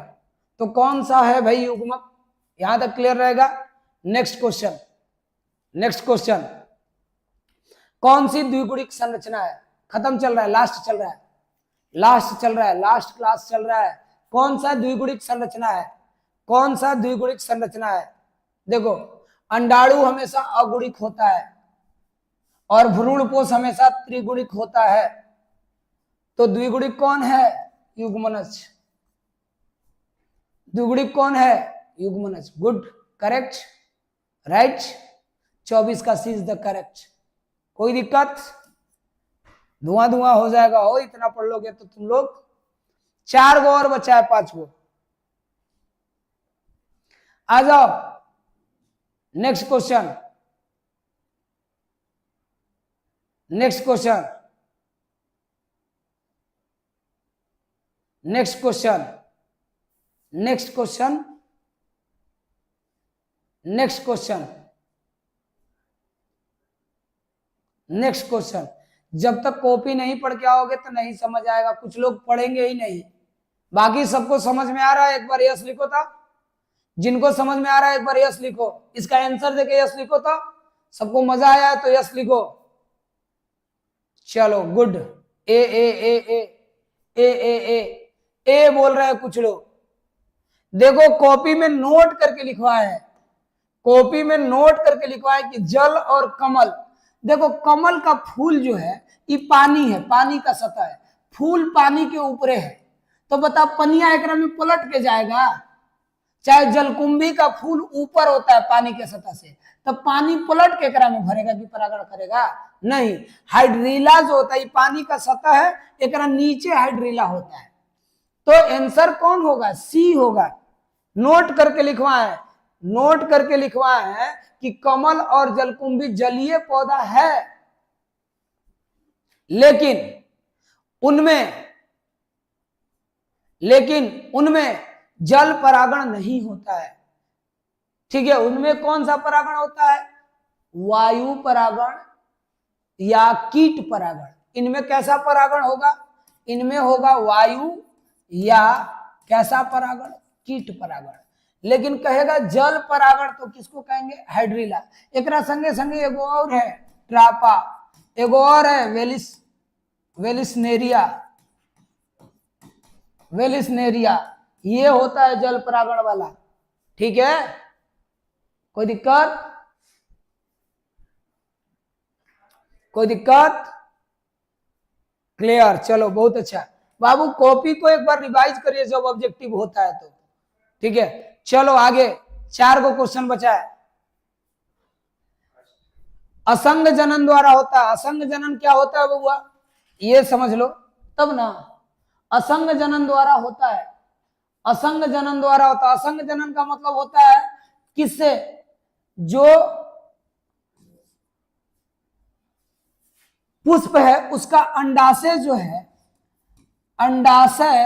तो कौन सा है भाई युग्मक? यहां तक क्लियर रहेगा। नेक्स्ट क्वेश्चन, नेक्स्ट क्वेश्चन, कौन सी द्विगुणिक संरचना है? खत्म चल रहा है, लास्ट चल रहा है, लास्ट चल रहा है, लास्ट क्लास चल रहा है। कौन सा द्विगुणिक संरचना है? कौन सा द्विगुणिक संरचना है? देखो, अंडाणु हमेशा अगुणिक होता है और भ्रूणपोष हमेशा त्रिगुणिक होता है। तो द्विगुणिक कौन है? युग्मनज। द्विगुणिक कौन है? युग्मनज। Good, correct, right. 24 का सी इज द करेक्ट। कोई दिक्कत? धुआं धुआं हो जाएगा हो, इतना पढ़ लोगे तो तुम लोग। 4 गो और बचा है, 5 गो। आ जाओ next question, next question, next question, next question, next question, next question. जब तक कॉपी नहीं पढ़ के आओगे तो नहीं समझ आएगा। कुछ लोग पढ़ेंगे ही नहीं, बाकी सबको समझ में आ रहा है। एक बार यस लिखो था, जिनको समझ में आ रहा है एक बार यस लिखो। इसका आंसर देके यस लिखो था। सबको मजा आया तो यस लिखो। चलो गुड। ए ए ए ए ए ए ए ए बोल रहे हैं कुछ लोग। देखो कॉपी में नोट करके लिखवाया है, कॉपी में नोट करके लिखवाया कि जल और कमल। देखो कमल का फूल जो है ये पानी है, पानी का सतह है, फूल पानी के ऊपर है। तो बता पनिया एकरा में पलट के जाएगा? चाहे जलकुंभी का फूल ऊपर होता है पानी के सतह से, तब पानी पलट के एकरा में भरेगा कि परागण करेगा? नहीं। हाइड्रीला जो होता है पानी का सतह है, एकरा नीचे हाइड्रीला होता है। तो आंसर कौन होगा? सी होगा। नोट करके लिखवाए, नोट करके लिखवाए हैं कि कमल और जलकुंभी जलीय पौधा है, लेकिन उनमें जल परागण नहीं होता है। ठीक है, उनमें कौन सा परागण होता है? वायु परागण या कीट परागण। इनमें कैसा परागण होगा? इनमें होगा वायु या कैसा परागण? कीट परागण। लेकिन कहेगा जल परागण तो किसको कहेंगे? हाइड्रीला। एकरा संगे संगे एगो और है ट्रापा, एगो और है वेलिसनेरिया, वेलिसनेरिया। ये होता है जल परागण वाला। ठीक है, कोई दिक्कत? कोई दिक्कत? क्लियर? चलो बहुत अच्छा। बाबू कॉपी को एक बार रिवाइज करिए जब ऑब्जेक्टिव होता है तो। ठीक है, चलो आगे। 4 को क्वेश्चन बचा है। असंग जनन द्वारा होता है। असंग जनन क्या होता है बउआ? ये समझ लो तब ना। असंग जनन द्वारा होता है, असंग जनन द्वारा होता है। असंग जनन का मतलब होता है किससे? जो पुष्प है उसका अंडाशय जो है, अंडाशय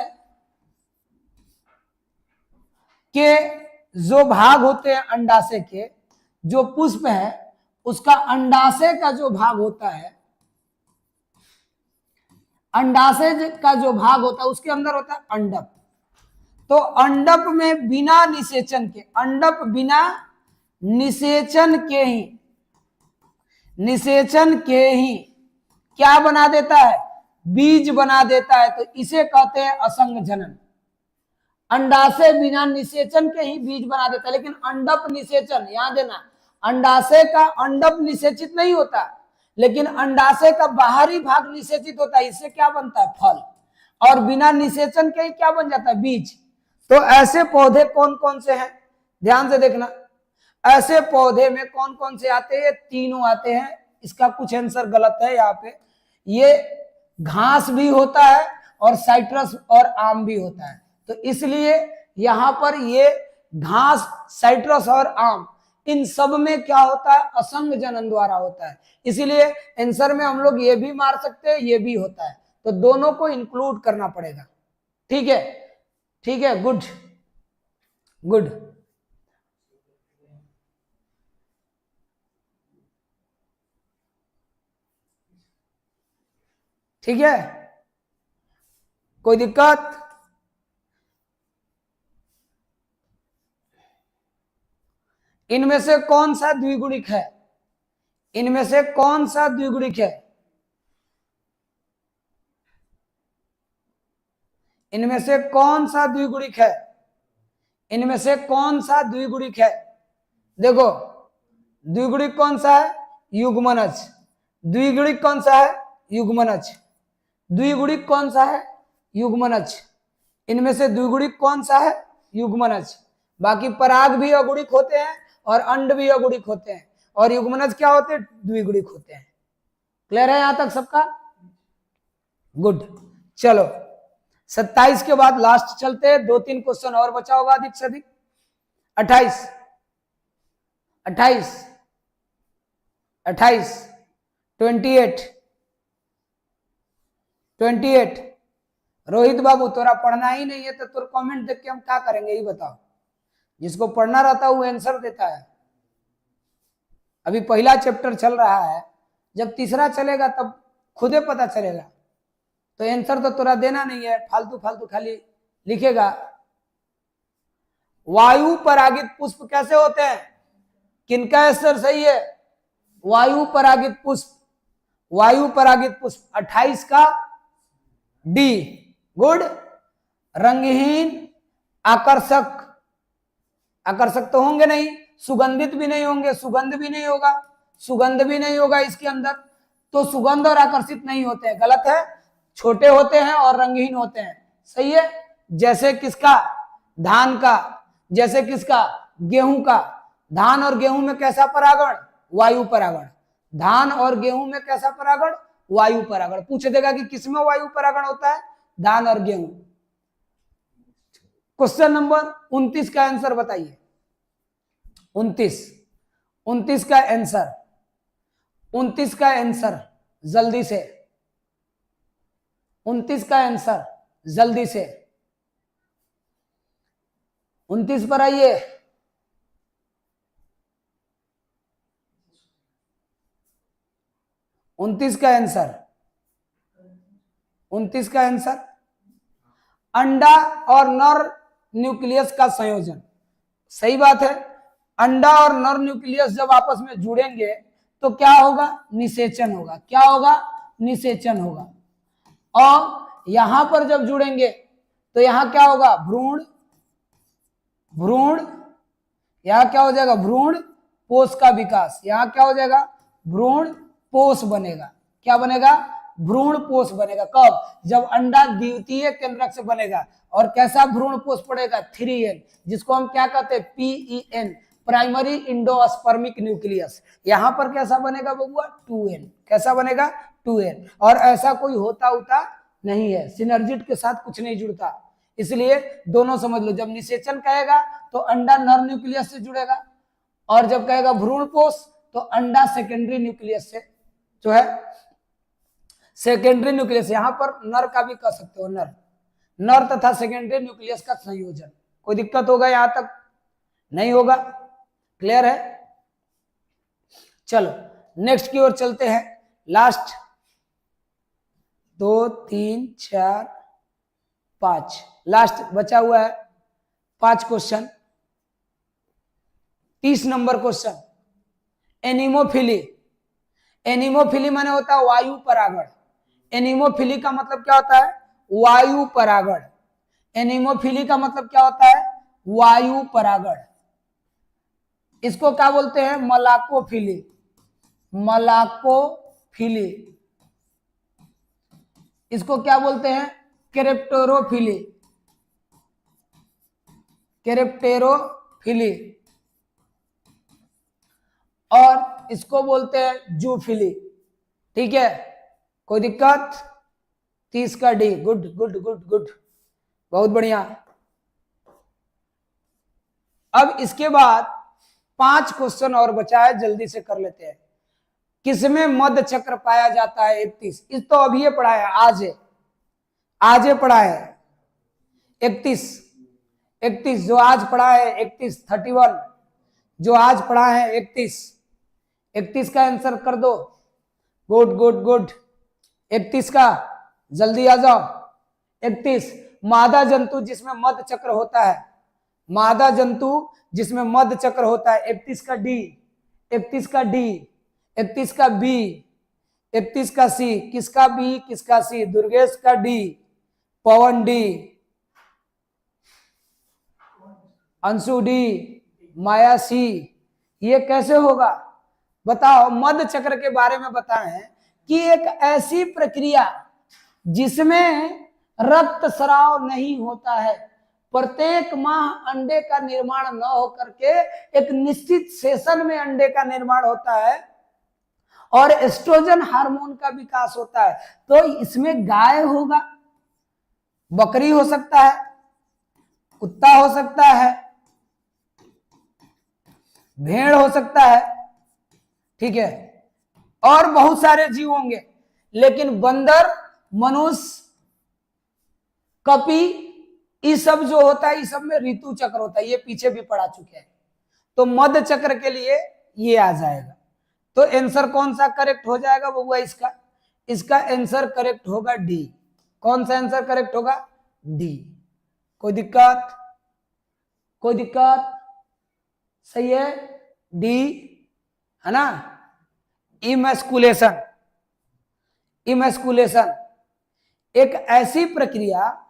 के जो भाग होते हैं, अंडाशय के जो पुष्प है उसका अंडाशय का जो भाग होता है, अंडाशय का जो भाग होता है उसके अंदर होता है अंडप। तो अंडप में बिना निषेचन के, अंडप बिना निषेचन के ही क्या बना देता है, बीज बना देता है। तो इसे कहते हैं असंग जनन। अंडाशय बिना निषेचन के ही बीज बना देता है, लेकिन अंडप निषेचन, याद देना, अंडाशय का अंडप निषेचित नहीं होता, लेकिन अंडाशय का बाहरी भाग निषेचित होता है। इससे क्या बनता है, फल। और बिना निषेचन के ही क्या बन जाता है, बीज। तो ऐसे पौधे कौन कौन से हैं, ध्यान से देखना। ऐसे पौधे में कौन कौन से आते हैं, तीनों आते हैं। इसका कुछ आंसर गलत है यहाँ पे। ये घास भी होता है और साइट्रस और आम भी होता है। तो इसलिए यहां पर ये घास, साइट्रस और आम, इन सब में क्या होता है, असंग जनन द्वारा होता है। इसीलिए आंसर में हम लोग ये भी मार सकते हैं, ये भी होता है। तो दोनों को इंक्लूड करना पड़ेगा। ठीक है, ठीक है, गुड गुड। ठीक है, कोई दिक्कत? इनमें से कौन सा द्विगुणिक है, इनमें से कौन सा द्विगुणिक है, इनमें से कौन सा द्विगुणिक है, इनमें से कौन सा द्विगुणिक है? देखो, द्विगुणिक कौन सा है, युग्मनज। द्विगुणिक कौन सा है, युग्मनज। द्विगुणिक कौन सा है, युग्मनज। इनमें से द्विगुणिक कौन सा है, युग्मनज। बाकी पराग भी अगुणिक होते हैं और अंड भी अगुणिक होते हैं, और युग्मनज क्या होते हैं, द्विगुणिक होते हैं। क्लियर है यहां तक सबका? गुड। चलो 27 के बाद लास्ट चलते हैं, 2-3 क्वेश्चन और बचा होगा अधिक से अधिक। 28 28 28 28 28। रोहित बाबू, तोरा पढ़ना ही नहीं है तो तोर कमेंट देख के हम क्या करेंगे, ये बताओ। जिसको पढ़ना रहता है वो आंसर देता है। अभी पहला चैप्टर चल रहा है, जब तीसरा चलेगा तब खुदे पता चलेगा। तो आंसर तो तोरा देना नहीं है, फालतू फालतू खाली लिखेगा। वायु परागित पुष्प कैसे होते हैं, किनका आंसर सही है, वायु परागित पुष्प। वायु परागित पुष्प 28 का डी। गुड। रंगहीन, आकर्षक, आकर्षक तो होंगे नहीं, सुगंधित भी नहीं होंगे, सुगंध भी नहीं होगा, सुगंध भी नहीं होगा इसके अंदर। तो सुगंध और आकर्षित नहीं होते हैं, गलत है। छोटे होते हैं और रंगहीन होते हैं, सही है। जैसे किसका, धान का, जैसे किसका, गेहूं का। धान और गेहूं में कैसा परागण, वायु परागण। धान और गेहूं में कैसा परागण, वायु परागण। पूछ देगा कि किसमें वायु परागण होता है, धान और गेहूं। क्वेश्चन नंबर 29 का आंसर बताइए। 29 का आंसर, 29 का आंसर जल्दी से, 29 का आंसर जल्दी से। 29 पर आइए। उनतीस का आंसर, 29 का आंसर अंडा और नर न्यूक्लियस का संयोजन। सही बात है। अंडा और नर न्यूक्लियस जब आपस में जुड़ेंगे तो क्या होगा, निषेचन होगा। क्या होगा, निषेचन होगा। और यहां पर जब जुड़ेंगे तो यहां क्या होगा, भ्रूण, भ्रूण, यहां क्या हो जाएगा, भ्रूण पोष का विकास। यहां क्या हो जाएगा, भ्रूण पोष बनेगा। क्या बनेगा, भ्रूण पोष बनेगा। कब, जब अंडा द्वितीय केंद्रक से बनेगा। और कैसा भ्रूण पोष पड़ेगा, 3N, जिसको हम क्या कहते हैं, PEN, प्राइमरी इंडोस्पर्मिक न्यूक्लियस। यहां पर कैसा बनेगा बबुआ, 2N। कैसा बनेगा, 2N। और ऐसा कोई होता नहीं है, सिनर्जिट के साथ कुछ नहीं जुड़ता। इसलिए दोनों समझ लो, जब निषेचन कहेगा तो अंडा नर न्यूक्लियस से जुड़ेगा, और जब कहेगा भ्रूण पोष तो अंडा सेकेंडरी न्यूक्लियस से, जो है सेकेंडरी न्यूक्लियस। यहां पर नर का भी कह सकते हो, नर, नर तथा सेकेंडरी न्यूक्लियस का संयोजन। कोई दिक्कत होगा यहां तक, नहीं होगा? क्लियर है? चलो नेक्स्ट की ओर चलते हैं। लास्ट 2 3 4 5, लास्ट बचा हुआ है 5 question. 30 number question, anemophily. Anemophily माने होता है वायु परागण। एनिमोफिली का मतलब क्या होता है? वायु परागण। एनिमोफिली का मतलब क्या होता है? वायु परागण। इसको क्या बोलते हैं? मलाकोफिली। मलाकोफिली। इसको क्या बोलते हैं? क्रेप्टोरोफिली। क्रेप्टेरोफिली। और इसको बोलते हैं जूफिली। ठीक है, कोई दिक्कत? 30 का D. Good good good good, बहुत बढ़िया। अब इसके बाद 5 क्वेश्चन और बचा है, जल्दी से कर लेते हैं। किसमें मध्य चक्र पाया जाता है? 31। इस तो अभी ये पढ़ा है, आज पढ़ा है 31 जो आज पढ़ा है 31 जो आज पढ़ा है 31 का आंसर कर दो। गुड गुड गुड, 31 का जल्दी आ जाओ। 31 मादा जंतु जिसमें मध्य चक्र होता है। मादा जंतु जिसमें मध्य चक्र होता है। 31 का डी, 31 का डी, 31 का बी, 31 का सी। किसका बी किसका सी? दुर्गेश का डी, पवन डी, अंशु डी, माया सी। ये कैसे होगा बताओ? मध्य चक्र के बारे में बताएं कि एक ऐसी प्रक्रिया जिसमें रक्त स्राव नहीं होता है। प्रत्येक माह अंडे का निर्माण न होकर के एक निश्चित सेशन में अंडे का निर्माण होता है और एस्ट्रोजन हार्मोन का विकास होता है। तो इसमें गाय होगा, बकरी हो सकता है, कुत्ता हो सकता है, भेड़ हो सकता है, ठीक है, और बहुत सारे जीव होंगे। लेकिन बंदर, मनुष्य, कपी, ये सब जो होता है, इस सब में ऋतु चक्र होता है। ये पीछे भी पढ़ा चुके हैं। तो मध्य चक्र के लिए ये आ जाएगा। तो आंसर कौन सा करेक्ट हो जाएगा बबुआ? इसका आंसर करेक्ट होगा डी। कौन सा आंसर करेक्ट होगा? डी। कोई दिक्कत? कोई दिक्कत? सही है, डी है ना। इमैस्कुलेशन। इमैस्कुलेशन एक ऐसी प्रक्रिया,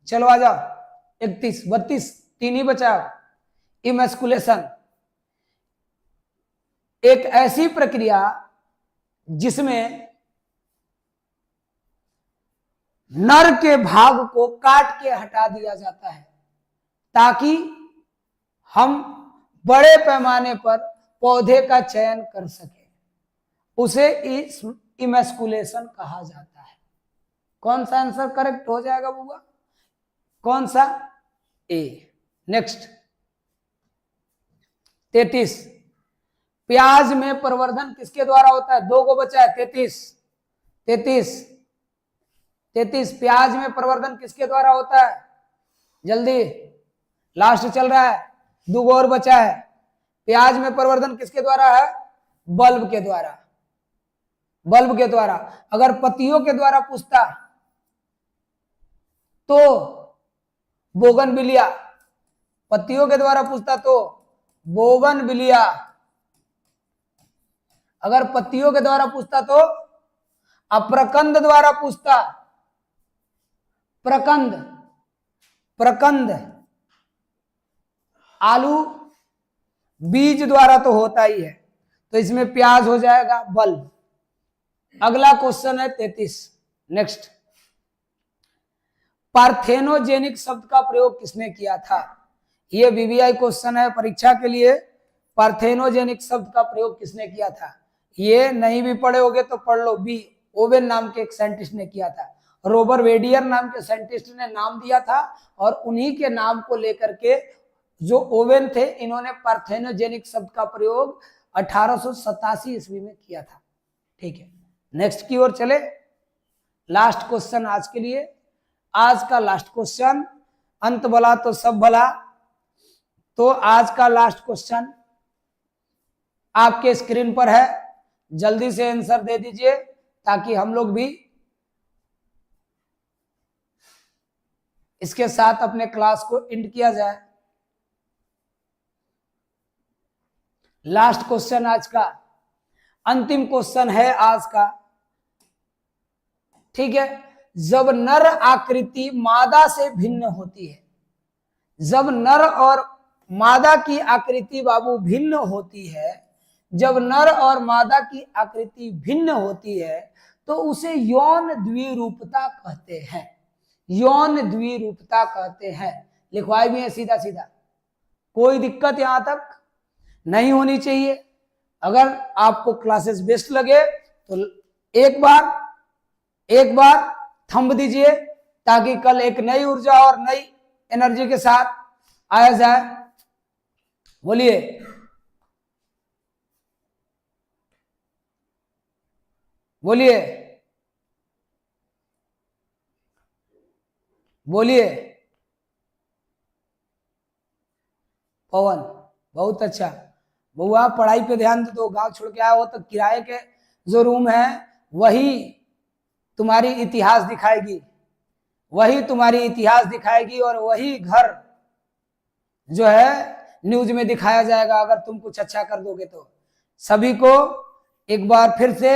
चलो आ जाओ 31 32 3 ही बचा। इमैस्कुलेशन एक ऐसी प्रक्रिया जिसमें नर के भाग को काट के हटा दिया जाता है ताकि हम बड़े पैमाने पर पौधे का चयन कर सके। उसे इमैस्कुलेशन कहा जाता है। कौन सा आंसर करेक्ट हो जाएगा बुआ? कौन सा? ए। नेक्स्ट 33 प्याज में प्रवर्धन किसके द्वारा होता है? 2 को बचा है। 33 प्याज में प्रवर्धन किसके द्वारा होता है? जल्दी, लास्ट चल रहा है, 2 और बचा है। प्याज में प्रवर्धन किसके द्वारा है? बल्ब के द्वारा। बल्ब के द्वारा। अगर पत्तियों के द्वारा पूछता तो बोगनविलिया। पत्तियों के द्वारा पूछता तो बोगनविलिया। अगर पत्तियों के द्वारा पूछता तो अप्रकंद द्वारा पूछता, प्रकंद। प्रकंद आलू बीज द्वारा तो होता ही है, तो इसमें प्याज हो जाएगा बल्ब। अगला क्वेश्चन है 33। नेक्स्ट, पार्थेनोजेनिक शब्द का प्रयोग किसने किया था? यह वीवीआई क्वेश्चन है परीक्षा के लिए। पार्थेनोजेनिक शब्द का प्रयोग किसने किया था? ये नहीं भी पढ़े होगे तो पढ़ लो। बी ओवेन नाम के एक साइंटिस्ट ने किया था। रोबर वेडियर नाम के साइंटिस्ट ने नाम दिया था और उन्हीं के नाम को लेकर के जो ओवेन थे, इन्होंने पार्थेनोजेनिक शब्द का प्रयोग 1887 ईस्वी में किया था। ठीक है, नेक्स्ट की ओर चले। लास्ट क्वेश्चन आज के लिए, आज का लास्ट क्वेश्चन। अंत भला तो सब भला। तो आज का लास्ट क्वेश्चन आपके स्क्रीन पर है, जल्दी से आंसर दे दीजिए ताकि हम लोग भी इसके साथ अपने क्लास को एंड किया जाए। लास्ट क्वेश्चन आज का, अंतिम क्वेश्चन है आज का, ठीक है। जब नर आकृति मादा से भिन्न होती है, जब नर और मादा की आकृति बाबू भिन्न होती है, जब नर और मादा की आकृति भिन्न होती है तो उसे यौन द्विरूपता कहते हैं, यौन द्विरूपता कहते हैं। लिखवाए भी है सीधा सीधा, कोई दिक्कत यहां तक नहीं होनी चाहिए। अगर आपको क्लासेस बेस्ट लगे तो एक बार थंब दीजिए, ताकि कल एक नई ऊर्जा और नई एनर्जी के साथ आया जाए। बोलिए, बोलिए, बोलिए। पवन, बहुत अच्छा। बउआ पढ़ाई पे ध्यान दे दो, गांव छोड़ के आया हो तो किराए के जो रूम है वही तुम्हारी इतिहास दिखाएगी, वही तुम्हारी इतिहास दिखाएगी, और वही घर जो है न्यूज में दिखाया जाएगा अगर तुम कुछ अच्छा कर दोगे तो। सभी को एक बार फिर से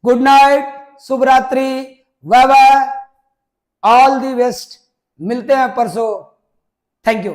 गुड नाइट, शुभ रात्रि, bye bye, all the best. मिलते हैं परसों। Thank you.